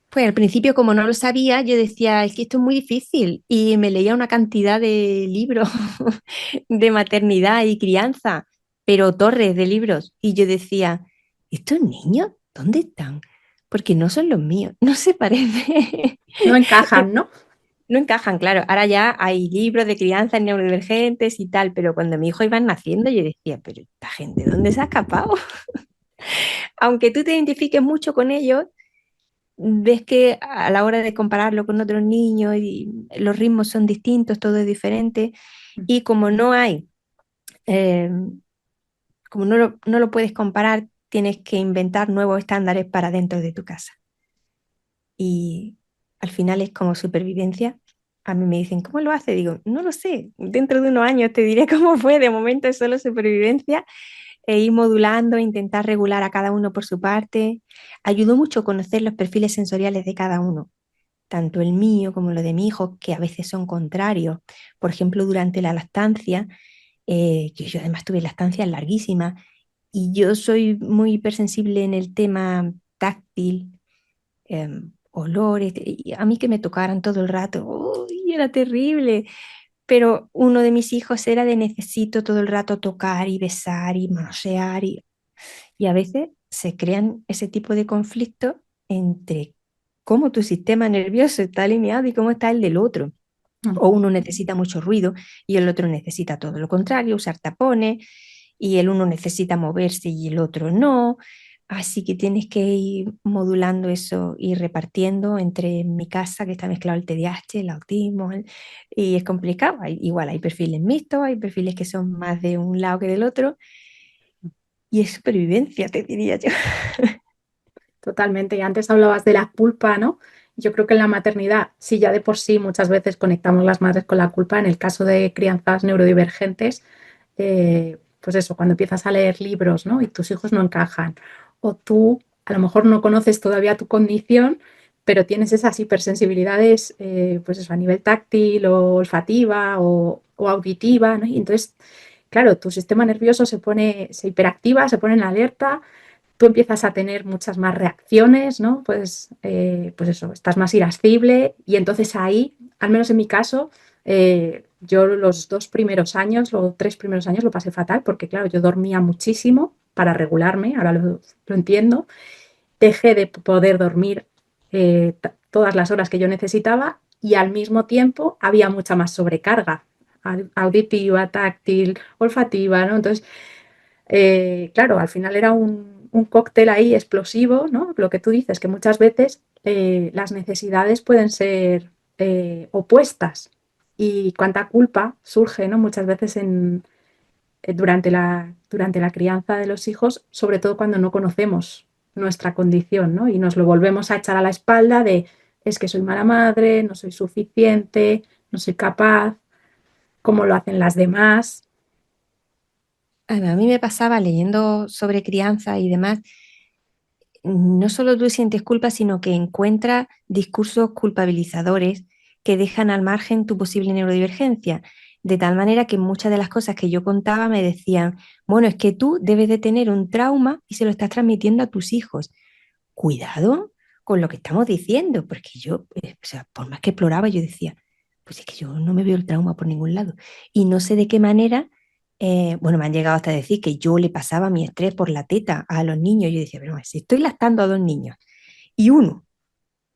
Pues al principio, como no lo sabía, yo decía, es que esto es muy difícil y me leía una cantidad de libros de maternidad y crianza, pero torres de libros. Y yo decía, ¿estos niños dónde están? Porque no son los míos, no se parecen. No encajan, ¿no? No encajan, claro. Ahora ya hay libros de crianza neurodivergentes y tal, pero cuando mi hijo iba naciendo yo decía, pero esta gente, ¿dónde se ha escapado? Aunque tú te identifiques mucho con ellos, ves que a la hora de compararlo con otros niños y los ritmos son distintos, todo es diferente y como no hay, eh, como no lo puedes comparar, tienes que inventar nuevos estándares para dentro de tu casa. y al final es como supervivencia. A mí me dicen, ¿cómo lo hace? Digo, no lo sé, dentro de unos años te diré cómo fue, de momento es solo supervivencia e ir modulando, intentar regular a cada uno por su parte. Ayudó mucho conocer los perfiles sensoriales de cada uno, tanto el mío como lo de mi hijo, que a veces son contrarios. Por ejemplo, durante la lactancia, que yo además tuve lactancias larguísimas, y yo soy muy hipersensible en el tema táctil, olores, y a mí que me tocaran todo el rato, ¡uy! Era terrible. Pero uno de mis hijos era de necesito todo el rato tocar y besar y manosear y a veces se crean ese tipo de conflictos entre cómo tu sistema nervioso está alineado y cómo está el del otro. O Ujú. uno necesita mucho ruido y el otro necesita todo lo contrario, usar tapones, y el uno necesita moverse y el otro no. Así que tienes que ir modulando eso y repartiendo entre mi casa, que está mezclado el TDAH, el autismo, y es complicado. Igual hay perfiles mixtos, hay perfiles que son más de un lado que del otro, y es supervivencia, te diría yo. Totalmente. Y antes hablabas de la culpa, ¿no? Yo creo que en la maternidad, sí, ya de por sí muchas veces conectamos las madres con la culpa. En el caso de crianzas neurodivergentes, pues eso, cuando empiezas a leer libros, ¿no? Y tus hijos no encajan, o tú a lo mejor no conoces todavía tu condición, pero tienes esas hipersensibilidades, pues eso, a nivel táctil o olfativa o auditiva, ¿no? Y entonces, claro, tu sistema nervioso se hiperactiva, se pone en alerta, tú empiezas a tener muchas más reacciones, ¿no? Pues eso, estás más irascible y entonces ahí, al menos en mi caso, yo los 2 primeros años, los 3 primeros años lo pasé fatal porque, claro, yo dormía muchísimo para regularme, ahora lo entiendo, dejé de poder dormir todas las horas que yo necesitaba y al mismo tiempo había mucha más sobrecarga auditiva, táctil, olfativa, ¿no? Entonces, claro, al final era un cóctel ahí explosivo, ¿no? Lo que tú dices, que muchas veces las necesidades pueden ser opuestas y cuánta culpa surge, ¿no? Muchas veces durante la crianza de los hijos, sobre todo cuando no conocemos nuestra condición, ¿no? Y nos lo volvemos a echar a la espalda de es que soy mala madre, no soy suficiente, no soy capaz, cómo lo hacen las demás. A mí me pasaba leyendo sobre crianza y demás, no solo tú sientes culpa, sino que encuentras discursos culpabilizadores que dejan al margen tu posible neurodivergencia, de tal manera que muchas de las cosas que yo contaba me decían, bueno, es que tú debes de tener un trauma y se lo estás transmitiendo a tus hijos. Cuidado con lo que estamos diciendo, porque yo, o sea, por más que exploraba, yo decía, pues es que yo no me veo el trauma por ningún lado. Y no sé de qué manera, bueno, me han llegado hasta decir que yo le pasaba mi estrés por la teta a los niños. Yo decía, pero si estoy lactando a dos niños y uno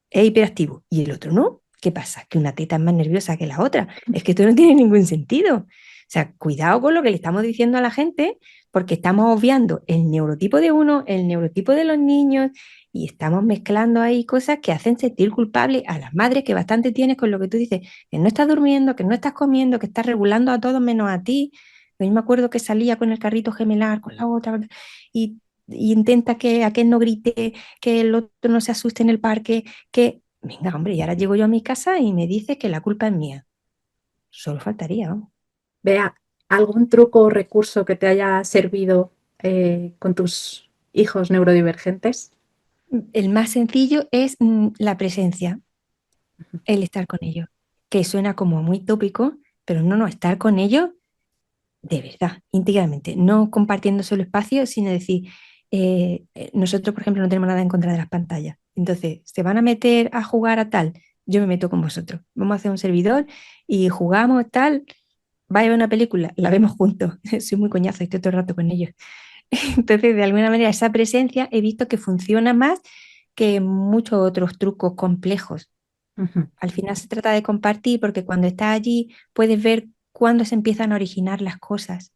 es hiperactivo y el otro no, ¿qué pasa? ¿Que una teta es más nerviosa que la otra? Es que esto no tiene ningún sentido. O sea, cuidado con lo que le estamos diciendo a la gente, porque estamos obviando el neurotipo de uno, el neurotipo de los niños, y estamos mezclando ahí cosas que hacen sentir culpable a las madres, que bastante tienes con lo que tú dices, que no estás durmiendo, que no estás comiendo, que estás regulando a todos menos a ti. Yo me acuerdo que salía con el carrito gemelar, con la otra, y, y intenta que aquel no grite, que el otro no se asuste en el parque, que, venga, hombre, y ahora llego yo a mi casa y me dice que la culpa es mía. Solo faltaría, vamos. Vea, ¿algún truco o recurso que te haya servido con tus hijos neurodivergentes? El más sencillo es la presencia, el estar con ellos, que suena como muy tópico, pero no, estar con ellos de verdad, íntegramente, no compartiendo solo espacio, sino decir, nosotros, por ejemplo, no tenemos nada en contra de las pantallas. Entonces, ¿se van a meter a jugar a tal? Yo me meto con vosotros. Vamos a hacer un servidor y jugamos tal. Vaya a ver una película, la vemos juntos. Soy muy coñazo, estoy todo el rato con ellos. Entonces, de alguna manera, esa presencia he visto que funciona más que muchos otros trucos complejos. Ujú, Al final se trata de compartir porque cuando estás allí puedes ver cuándo se empiezan a originar las cosas.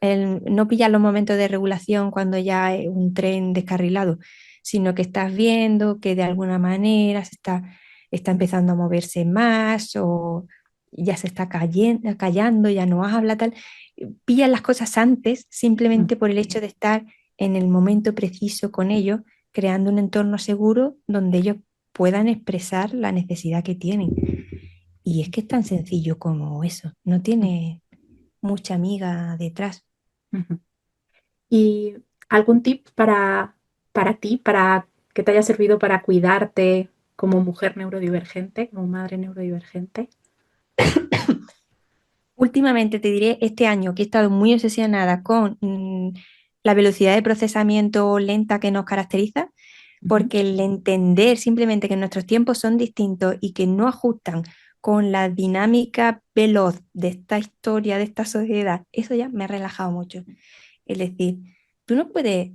No pillas los momentos de regulación cuando ya hay un tren descarrilado, sino que estás viendo que de alguna manera está empezando a moverse más o ya se está callando, ya no habla, tal. Pillas las cosas antes ujú. simplemente por el hecho de estar en el momento preciso con ellos, creando un entorno seguro donde ellos puedan expresar la necesidad que tienen. Y es que es tan sencillo como eso, no tiene mucha amiga detrás. Ujú. ¿Y algún tip para ti, para que te haya servido para cuidarte como mujer neurodivergente, como madre neurodivergente? Últimamente te diré, este año que he estado muy obsesionada con la velocidad de procesamiento lenta que nos caracteriza, Ujú, porque el entender simplemente que nuestros tiempos son distintos y que no ajustan con la dinámica veloz de esta historia, de esta sociedad, eso ya me ha relajado mucho. Es decir, tú no puedes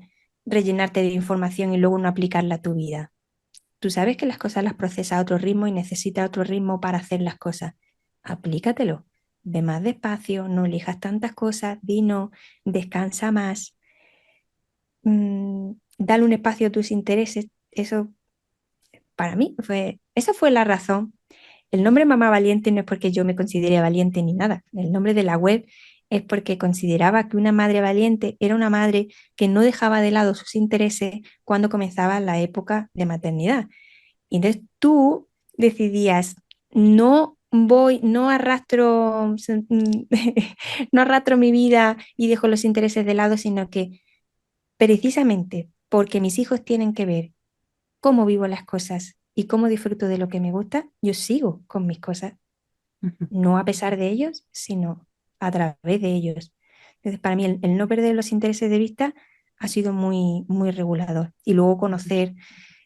rellenarte de información y luego no aplicarla a tu vida. Tú sabes que las cosas las procesa a otro ritmo y necesitas otro ritmo para hacer las cosas. Aplícatelo. Ve más despacio, no elijas tantas cosas, di no, descansa más, dale un espacio a tus intereses. Eso para mí esa fue la razón. El nombre Mamá Valiente no es porque yo me considere valiente ni nada. El nombre de la web es porque consideraba que una madre valiente era una madre que no dejaba de lado sus intereses cuando comenzaba la época de maternidad. Y entonces tú decidías, no arrastro, no arrastro mi vida y dejo los intereses de lado, sino que precisamente porque mis hijos tienen que ver cómo vivo las cosas y cómo disfruto de lo que me gusta, yo sigo con mis cosas, ujú, no a pesar de ellos, sino a través de ellos. Entonces, para mí, el no perder los intereses de vista ha sido muy, muy regulador. Y luego ujú, conocer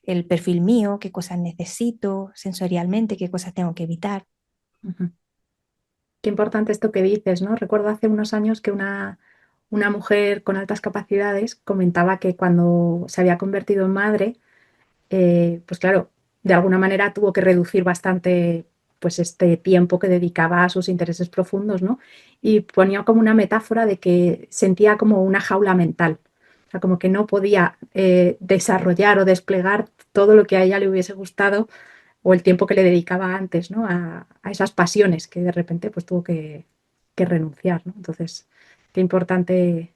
el perfil mío, qué cosas necesito sensorialmente, qué cosas tengo que evitar. ujú. Qué importante esto que dices, ¿no? Recuerdo hace unos años que una mujer con altas capacidades comentaba que cuando se había convertido en madre, pues claro, de alguna manera tuvo que reducir bastante pues este tiempo que dedicaba a sus intereses profundos, ¿no? Y ponía como una metáfora de que sentía como una jaula mental, o sea, como que no podía desarrollar o desplegar todo lo que a ella le hubiese gustado o el tiempo que le dedicaba antes, ¿no? A esas pasiones que de repente pues tuvo que renunciar, ¿no? Entonces, qué importante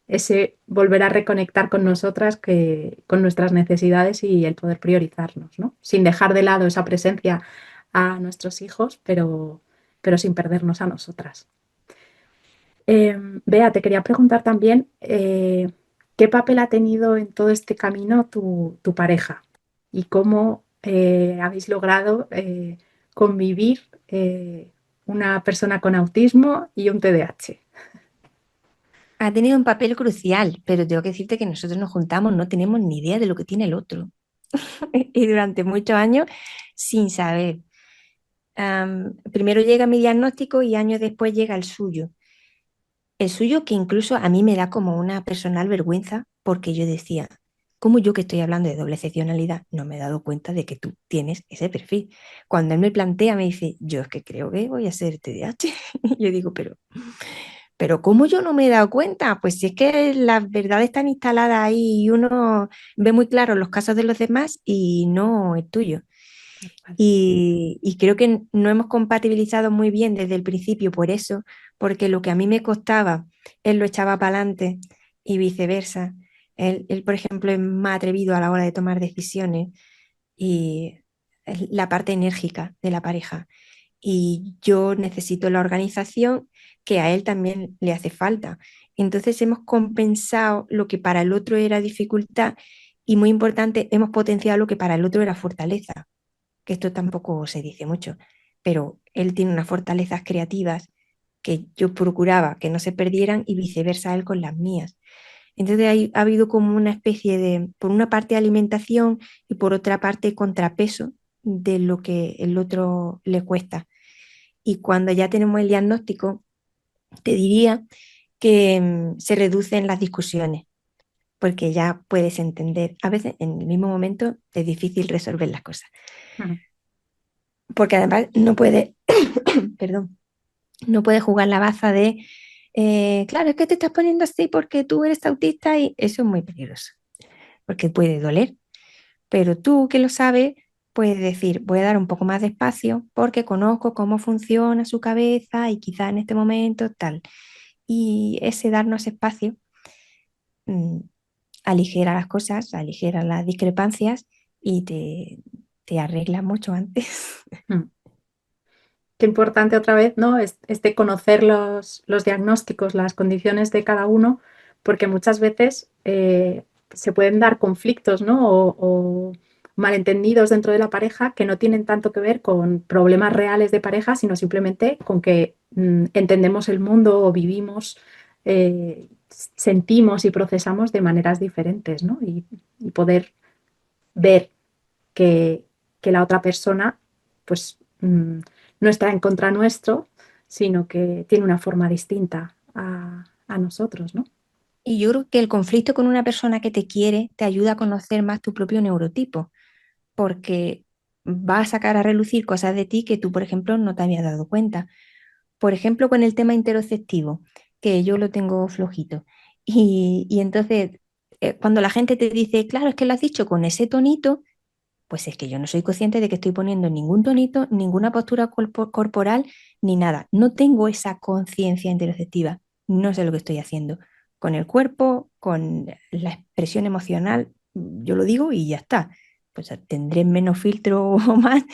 ese volver a reconectar con nosotras, con nuestras necesidades y el poder priorizarnos, ¿no? Sin dejar de lado esa presencia a nuestros hijos, pero sin perdernos a nosotras. Bea, te quería preguntar también, ¿qué papel ha tenido en todo este camino tu pareja? ¿Y cómo habéis logrado convivir una persona con autismo y un TDAH? Ha tenido un papel crucial, pero tengo que decirte que nosotros nos juntamos, no tenemos ni idea de lo que tiene el otro. Y durante muchos años sin saber. Primero llega mi diagnóstico y años después llega el suyo. El suyo que incluso a mí me da como una personal vergüenza porque yo decía, ¿cómo yo que estoy hablando de doble excepcionalidad no me he dado cuenta de que tú tienes ese perfil? Cuando él me plantea, me dice, yo es que creo que voy a ser TDAH. Y yo digo, pero ¿cómo yo no me he dado cuenta? Pues si es que las verdades están instaladas ahí y uno ve muy claro los casos de los demás y no el tuyo. Y creo que no hemos compatibilizado muy bien desde el principio por eso, porque lo que a mí me costaba, él lo echaba para adelante y viceversa. Él, por ejemplo, es más atrevido a la hora de tomar decisiones y es la parte enérgica de la pareja. Y yo necesito la organización que a él también le hace falta. Entonces hemos compensado lo que para el otro era dificultad y muy importante, hemos potenciado lo que para el otro era fortaleza, que esto tampoco se dice mucho, pero él tiene unas fortalezas creativas que yo procuraba que no se perdieran y viceversa él con las mías. Entonces ha habido como una especie de, por una parte alimentación y por otra parte contrapeso de lo que el otro le cuesta. Y cuando ya tenemos el diagnóstico, te diría que se reducen las discusiones, porque ya puedes entender, a veces en el mismo momento es difícil resolver las cosas, Ujú, porque además no puede, perdón, no puede jugar la baza de, claro, es que te estás poniendo así porque tú eres autista y eso es muy peligroso, porque puede doler, pero tú que lo sabes, puedes decir, voy a dar un poco más de espacio porque conozco cómo funciona su cabeza y quizá en este momento tal. Y ese darnos espacio mm, aligera las cosas, aligera las discrepancias y te arregla mucho antes. Mm. Qué importante otra vez, ¿no? Este conocer los diagnósticos, las condiciones de cada uno, porque muchas veces se pueden dar conflictos, ¿no? O malentendidos dentro de la pareja que no tienen tanto que ver con problemas reales de pareja, sino simplemente con que entendemos el mundo o vivimos, sentimos y procesamos de maneras diferentes, ¿no? Y poder ver que, que la otra persona, pues, no está en contra nuestro, sino que tiene una forma distinta a nosotros, ¿no? Y yo creo que el conflicto con una persona que te quiere te ayuda a conocer más tu propio neurotipo, porque va a sacar a relucir cosas de ti que tú, por ejemplo, no te habías dado cuenta. Por ejemplo, con el tema interoceptivo, que yo lo tengo flojito. Y entonces, cuando la gente te dice, claro, es que lo has dicho con ese tonito, pues es que yo no soy consciente de que estoy poniendo ningún tonito, ninguna postura corporal, ni nada. No tengo esa conciencia interoceptiva. No sé lo que estoy haciendo. Con el cuerpo, con la expresión emocional, yo lo digo y ya está. Pues tendré menos filtro o más,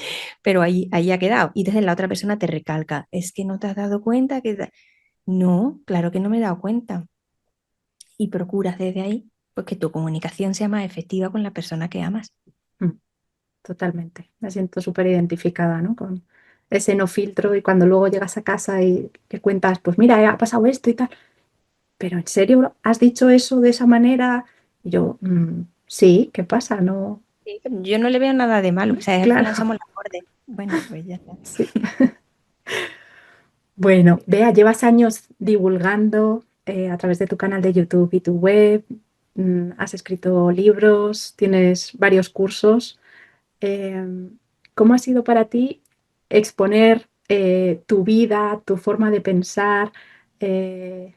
pero ahí ha quedado. Y entonces la otra persona te recalca, es que no te has dado cuenta que... No, claro que no me he dado cuenta. Y procuras desde ahí pues, que tu comunicación sea más efectiva con la persona que amas. Mm, totalmente. Me siento súper identificada, ¿no? Con ese no filtro y cuando luego llegas a casa y le cuentas, pues mira, ha pasado esto y tal, pero ¿en serio has dicho eso de esa manera? Y yo, sí, ¿qué pasa? No, Sí, yo no le veo nada de malo, o sea, al claro, final somos las bordes. Bueno, pues ya está. sí. Bueno, Bea, llevas años divulgando a través de tu canal de YouTube y tu web, has escrito libros, tienes varios cursos. ¿Cómo ha sido para ti exponer tu vida, tu forma de pensar, eh,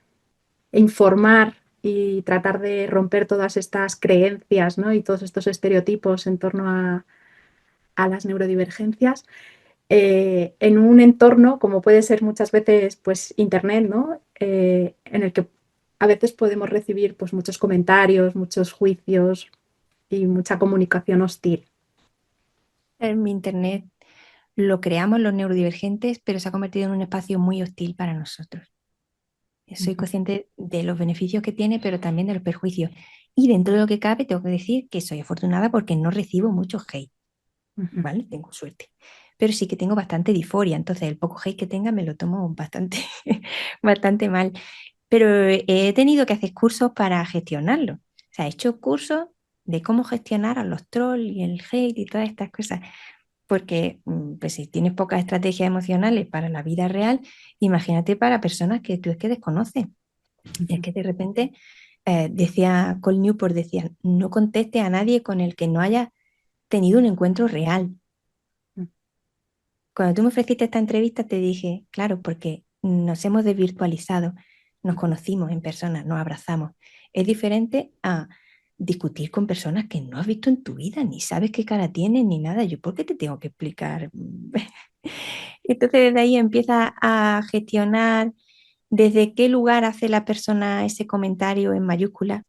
informar y tratar de romper todas estas creencias, ¿no? Y todos estos estereotipos en torno a las neurodivergencias? En un entorno como puede ser muchas veces pues Internet, ¿no? En el que a veces podemos recibir pues, muchos comentarios, muchos juicios y mucha comunicación hostil. En mi internet lo creamos los neurodivergentes, pero se ha convertido en un espacio muy hostil para nosotros. Soy Ujú, consciente de los beneficios que tiene, pero también de los perjuicios. Y dentro de lo que cabe, tengo que decir que soy afortunada porque no recibo mucho hate, ujú, ¿vale? Tengo suerte. Pero sí que tengo bastante disforia, entonces el poco hate que tenga me lo tomo bastante, bastante mal. Pero he tenido que hacer cursos para gestionarlo. O sea, he hecho cursos de cómo gestionar a los trolls y el hate y todas estas cosas. Porque pues, si tienes pocas estrategias emocionales para la vida real, imagínate para personas que tú es que desconoces. Es ujú, que de repente, decía Cole Newport, decía, no conteste a nadie con el que no haya tenido un encuentro real. ujú, Cuando tú me ofreciste esta entrevista, te dije, claro, porque nos hemos desvirtualizado, nos conocimos en persona, nos abrazamos. Es diferente a discutir con personas que no has visto en tu vida, ni sabes qué cara tienen, ni nada. Yo, ¿por qué te tengo que explicar? Entonces, desde ahí empieza a gestionar desde qué lugar hace la persona ese comentario en mayúscula,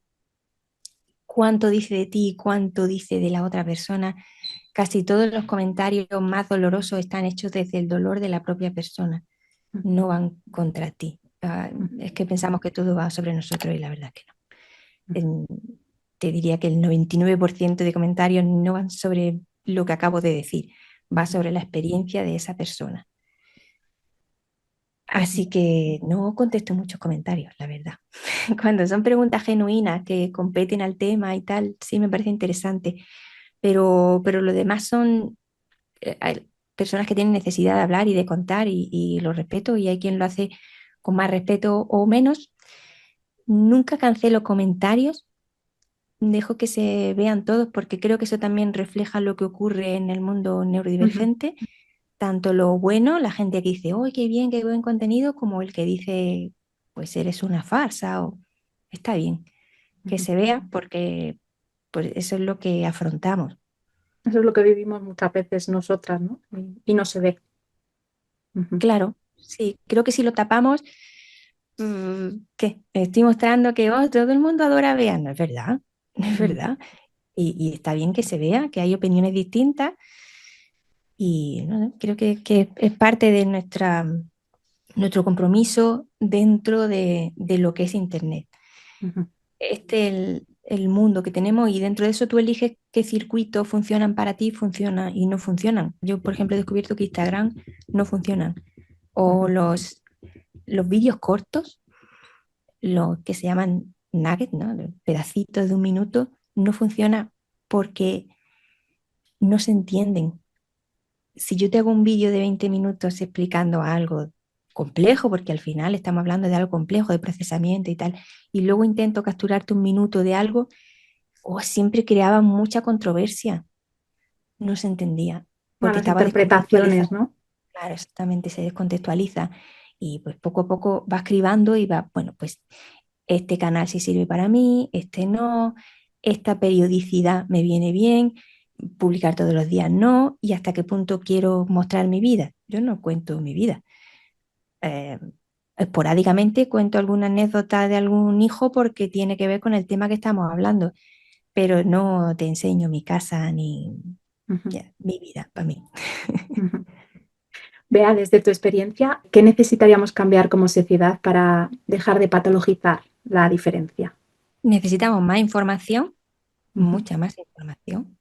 cuánto dice de ti, cuánto dice de la otra persona. Casi todos los comentarios más dolorosos están hechos desde el dolor de la propia persona, no van contra ti. ujú, Es que pensamos que todo va sobre nosotros y la verdad que no. ujú, Te diría que el 99% de comentarios no van sobre lo que acabo de decir, va ujú. sobre la experiencia de esa persona. Pues Así que no contesto muchos comentarios, la verdad. Cuando son preguntas genuinas que competen al tema y tal, sí me parece interesante, pero lo demás son hay personas que tienen necesidad de hablar y de contar y lo respeto y hay quien lo hace con más respeto o menos. Nunca cancelo comentarios, dejo que se vean todos porque creo que eso también refleja lo que ocurre en el mundo ujú, neurodivergente, tanto lo bueno, la gente que dice, ¡oh, qué bien, qué buen contenido!, como el que dice, pues eres una farsa o está bien, que ujú. se vea porque pues eso es lo que afrontamos. Eso es lo que vivimos muchas veces nosotras, ¿no? Y no se ve. Ujú, Claro, sí, creo que si lo tapamos, ¿qué? Estoy mostrando que oh, todo el mundo adora a Bea, no es verdad, no es ujú, verdad. Y está bien que se vea que hay opiniones distintas Y ¿no? Creo que es parte de nuestro compromiso dentro de lo que es Internet. Ujú, El mundo que tenemos y dentro de eso tú eliges qué circuitos funcionan para ti, funcionan y no funcionan. Yo, por ejemplo, he descubierto que Instagram no funciona. O ujú. los vídeos cortos, los que se llaman nuggets, ¿no? Los pedacitos de un minuto, no funciona porque no se entienden. Si yo te hago un vídeo de 20 minutos explicando algo complejo, porque al final estamos hablando de algo complejo, de procesamiento y tal, y luego intento capturarte un minuto de algo, siempre creaba mucha controversia, no se entendía, porque Malas estaba interpretaciones, descontextualizado. ¿no? Claro, exactamente, se descontextualiza y pues poco a poco vas cribando y va, bueno, pues este canal sí sirve para mí, este no, esta periodicidad me viene bien, publicar todos los días no, y hasta qué punto quiero mostrar mi vida. Yo no cuento mi vida. Eh, Esporádicamente cuento alguna anécdota de algún hijo porque tiene que ver con el tema que estamos hablando, pero no te enseño mi casa ni Ujú, ya, mi vida para mí. ujú. Vea, desde tu experiencia, ¿qué necesitaríamos cambiar como sociedad para dejar de patologizar la diferencia? Necesitamos más información, Ujú, mucha más información.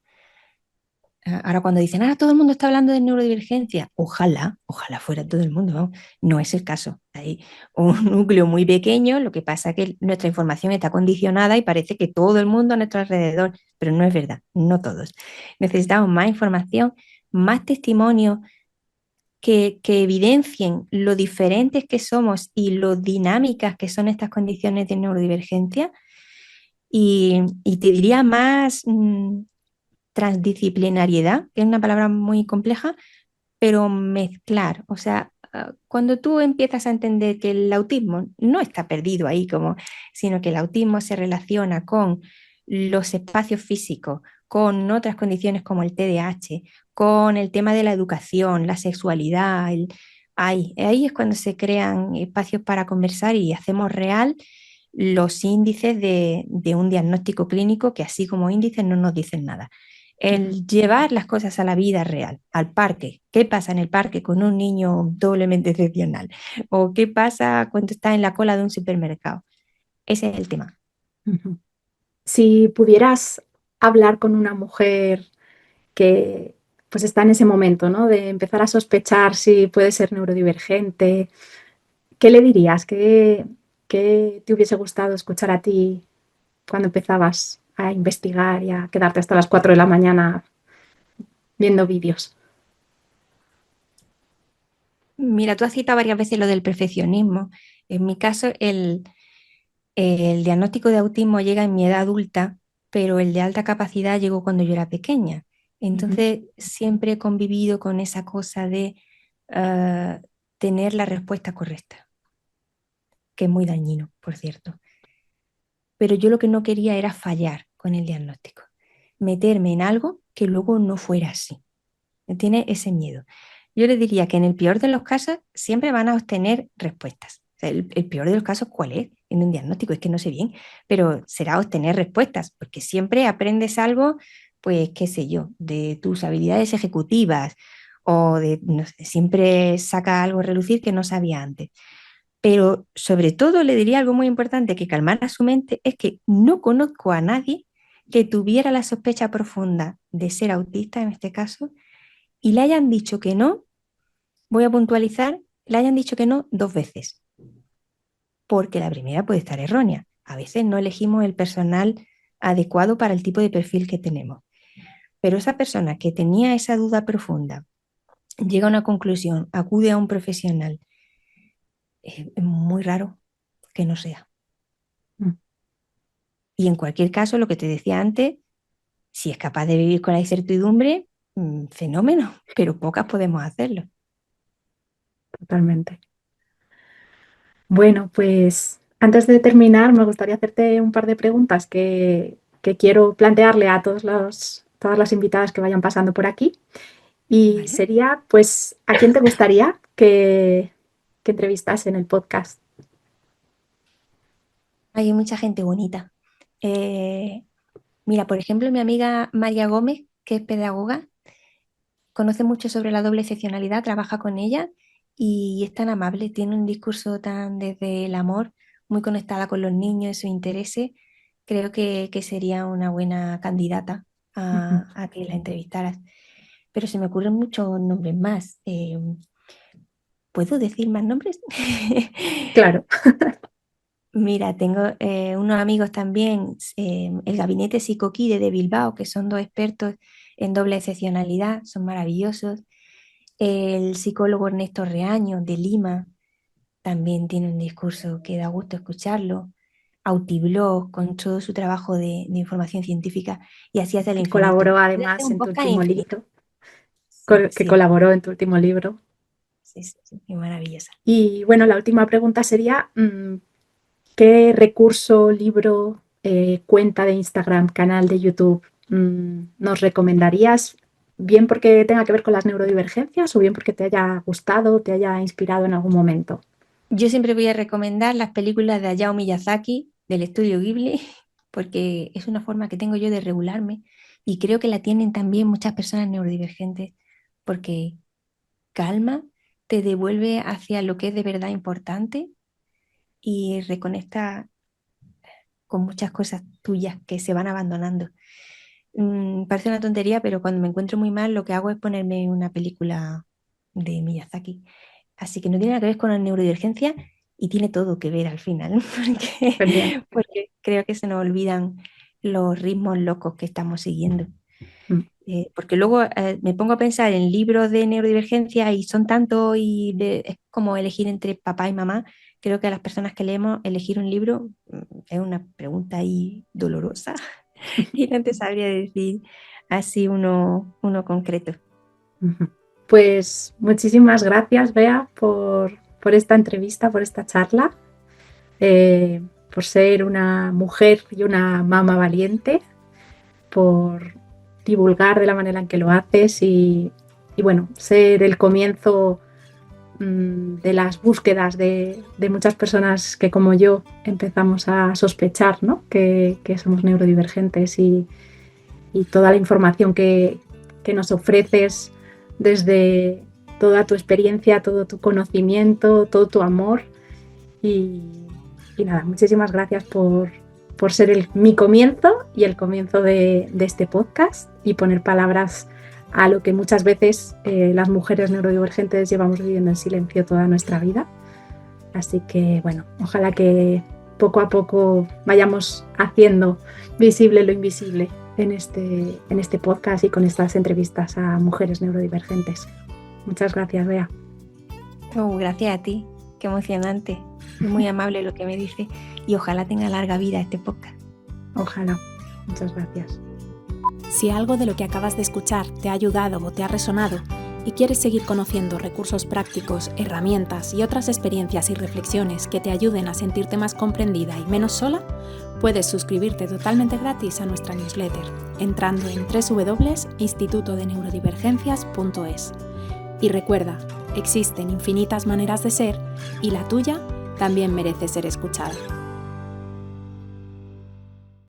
Ahora cuando dicen, todo el mundo está hablando de neurodivergencia, ojalá fuera todo el mundo, vamos. No es el caso. Hay un núcleo muy pequeño, lo que pasa es que nuestra información está condicionada y parece que todo el mundo a nuestro alrededor, pero no es verdad, no todos. Necesitamos más información, más testimonios que evidencien lo diferentes que somos y lo dinámicas que son estas condiciones de neurodivergencia. Y te diría más transdisciplinariedad, que es una palabra muy compleja, pero mezclar, o sea, cuando tú empiezas a entender que el autismo no está perdido ahí, sino que el autismo se relaciona con los espacios físicos, con otras condiciones como el TDAH, con el tema de la educación, la sexualidad, ahí es cuando se crean espacios para conversar y hacemos real los índices de un diagnóstico clínico que así como índices no nos dicen nada. ujú. El llevar las cosas a la vida real, al parque. ¿Qué pasa en el parque con un niño doblemente excepcional? ¿O qué pasa cuando está en la cola de un supermercado? Ese es el tema. Ujú. Si pudieras hablar con una mujer que pues está en ese momento, ¿no? De empezar a sospechar si puede ser neurodivergente, ¿qué le dirías? ¿Qué te hubiese gustado escuchar a ti cuando empezabas a investigar y a quedarte hasta las 4 de la mañana viendo vídeos? Mira, tú has citado varias veces lo del perfeccionismo. En mi caso, el diagnóstico de autismo llega en mi edad adulta, pero el de alta capacidad llegó cuando yo era pequeña. Ujú, Entonces, siempre he convivido con esa cosa de ah, tener la respuesta correcta, que es muy dañino, por cierto. Pero yo lo que no quería era fallar con el diagnóstico, meterme en algo que luego no fuera así. Tiene ese miedo. Yo les diría que en el peor de los casos siempre van a obtener respuestas. O sea, el peor de los casos, ¿cuál es? En un diagnóstico, es que no sé bien, pero será obtener respuestas, porque siempre aprendes algo, pues, qué sé yo, de tus habilidades ejecutivas o de, no sé, siempre saca algo a relucir que no sabía antes. Pero sobre todo le diría algo muy importante que calmara su mente, es que no conozco a nadie que tuviera la sospecha profunda de ser autista en este caso y le hayan dicho que no, voy a puntualizar, le hayan dicho que no 2 veces, porque la primera puede estar errónea. A veces no elegimos el personal adecuado para el tipo de perfil que tenemos. Pero esa persona que tenía esa duda profunda llega a una conclusión, acude a un profesional, es muy raro que no sea. mm, Y en cualquier caso, lo que te decía antes, si es capaz de vivir con la incertidumbre, fenómeno, pero pocas podemos hacerlo. totalmente. Bueno, pues antes de terminar, me gustaría hacerte un par de preguntas que quiero plantearle a todas las invitadas que vayan pasando por aquí. Y ¿Vale? sería, pues, ¿a quién te gustaría que entrevistas en el podcast? Hay mucha gente bonita. Eh, Mira, por ejemplo, mi amiga María Gómez, que es pedagoga, conoce mucho sobre la doble excepcionalidad, trabaja con ella y es tan amable, tiene un discurso tan desde el amor, muy conectada con los niños y sus intereses. Creo que sería una buena candidata Ujú. a que la entrevistaras. Pero se me ocurren muchos nombres más. ¿Puedo decir más nombres? Claro. Mira, tengo unos amigos también, el Gabinete Psicoquide de Bilbao, que son dos expertos en doble excepcionalidad, son maravillosos. El psicólogo Ernesto Reaño de Lima también tiene un discurso que da gusto escucharlo. Autiblog con todo su trabajo de información científica y así hace el Que infinito. colaboró Puede ser además un en tu podcast último infinito. libro, Sí, que sí, colaboró en tu último libro. sí, sí, sí, qué maravillosa. Y bueno, la última pregunta sería, ¿qué recurso, libro, cuenta de Instagram, canal de YouTube nos recomendarías? Bien porque tenga que ver con las neurodivergencias o bien porque te haya gustado, te haya inspirado en algún momento. Yo siempre voy a recomendar las películas de Hayao Miyazaki del estudio Ghibli porque es una forma que tengo yo de regularme y creo que la tienen también muchas personas neurodivergentes porque calma, te devuelve hacia lo que es de verdad importante y reconecta con muchas cosas tuyas que se van abandonando. Parece una tontería, pero cuando me encuentro muy mal, lo que hago es ponerme una película de Miyazaki. Así que no tiene nada que ver con la neurodivergencia y tiene todo que ver al final, Genial. porque creo que se nos olvidan los ritmos locos que estamos siguiendo. Mm. Porque luego me pongo a pensar en libros de neurodivergencia y son tantos y es como elegir entre papá y mamá. Creo que a las personas que leemos elegir un libro es una pregunta ahí dolorosa y no te sabría decir así uno concreto. Ujú. Pues muchísimas gracias, Bea, por esta entrevista, por esta charla, por ser una mujer y una mamá valiente, por divulgar de la manera en que lo haces y bueno, ser el comienzo de las búsquedas de muchas personas que como yo empezamos a sospechar, ¿no? que somos neurodivergentes y toda la información que nos ofreces desde toda tu experiencia, todo tu conocimiento, todo tu amor. Y, y nada, muchísimas gracias por ser mi comienzo y el comienzo de este podcast y poner palabras a lo que muchas veces las mujeres neurodivergentes llevamos viviendo en silencio toda nuestra vida. Así que bueno, ojalá que poco a poco vayamos haciendo visible lo invisible en este podcast y con estas entrevistas a mujeres neurodivergentes. Muchas gracias, Bea. Gracias a ti, qué emocionante y muy amable lo que me dice y ojalá tenga larga vida este podcast. Ojalá. Muchas gracias. Si algo de lo que acabas de escuchar te ha ayudado o te ha resonado y quieres seguir conociendo recursos prácticos, herramientas y otras experiencias y reflexiones que te ayuden a sentirte más comprendida y menos sola, puedes suscribirte totalmente gratis a nuestra newsletter entrando en www.institutodeneurodivergencias.es. Y recuerda, existen infinitas maneras de ser y la tuya también merece ser escuchada.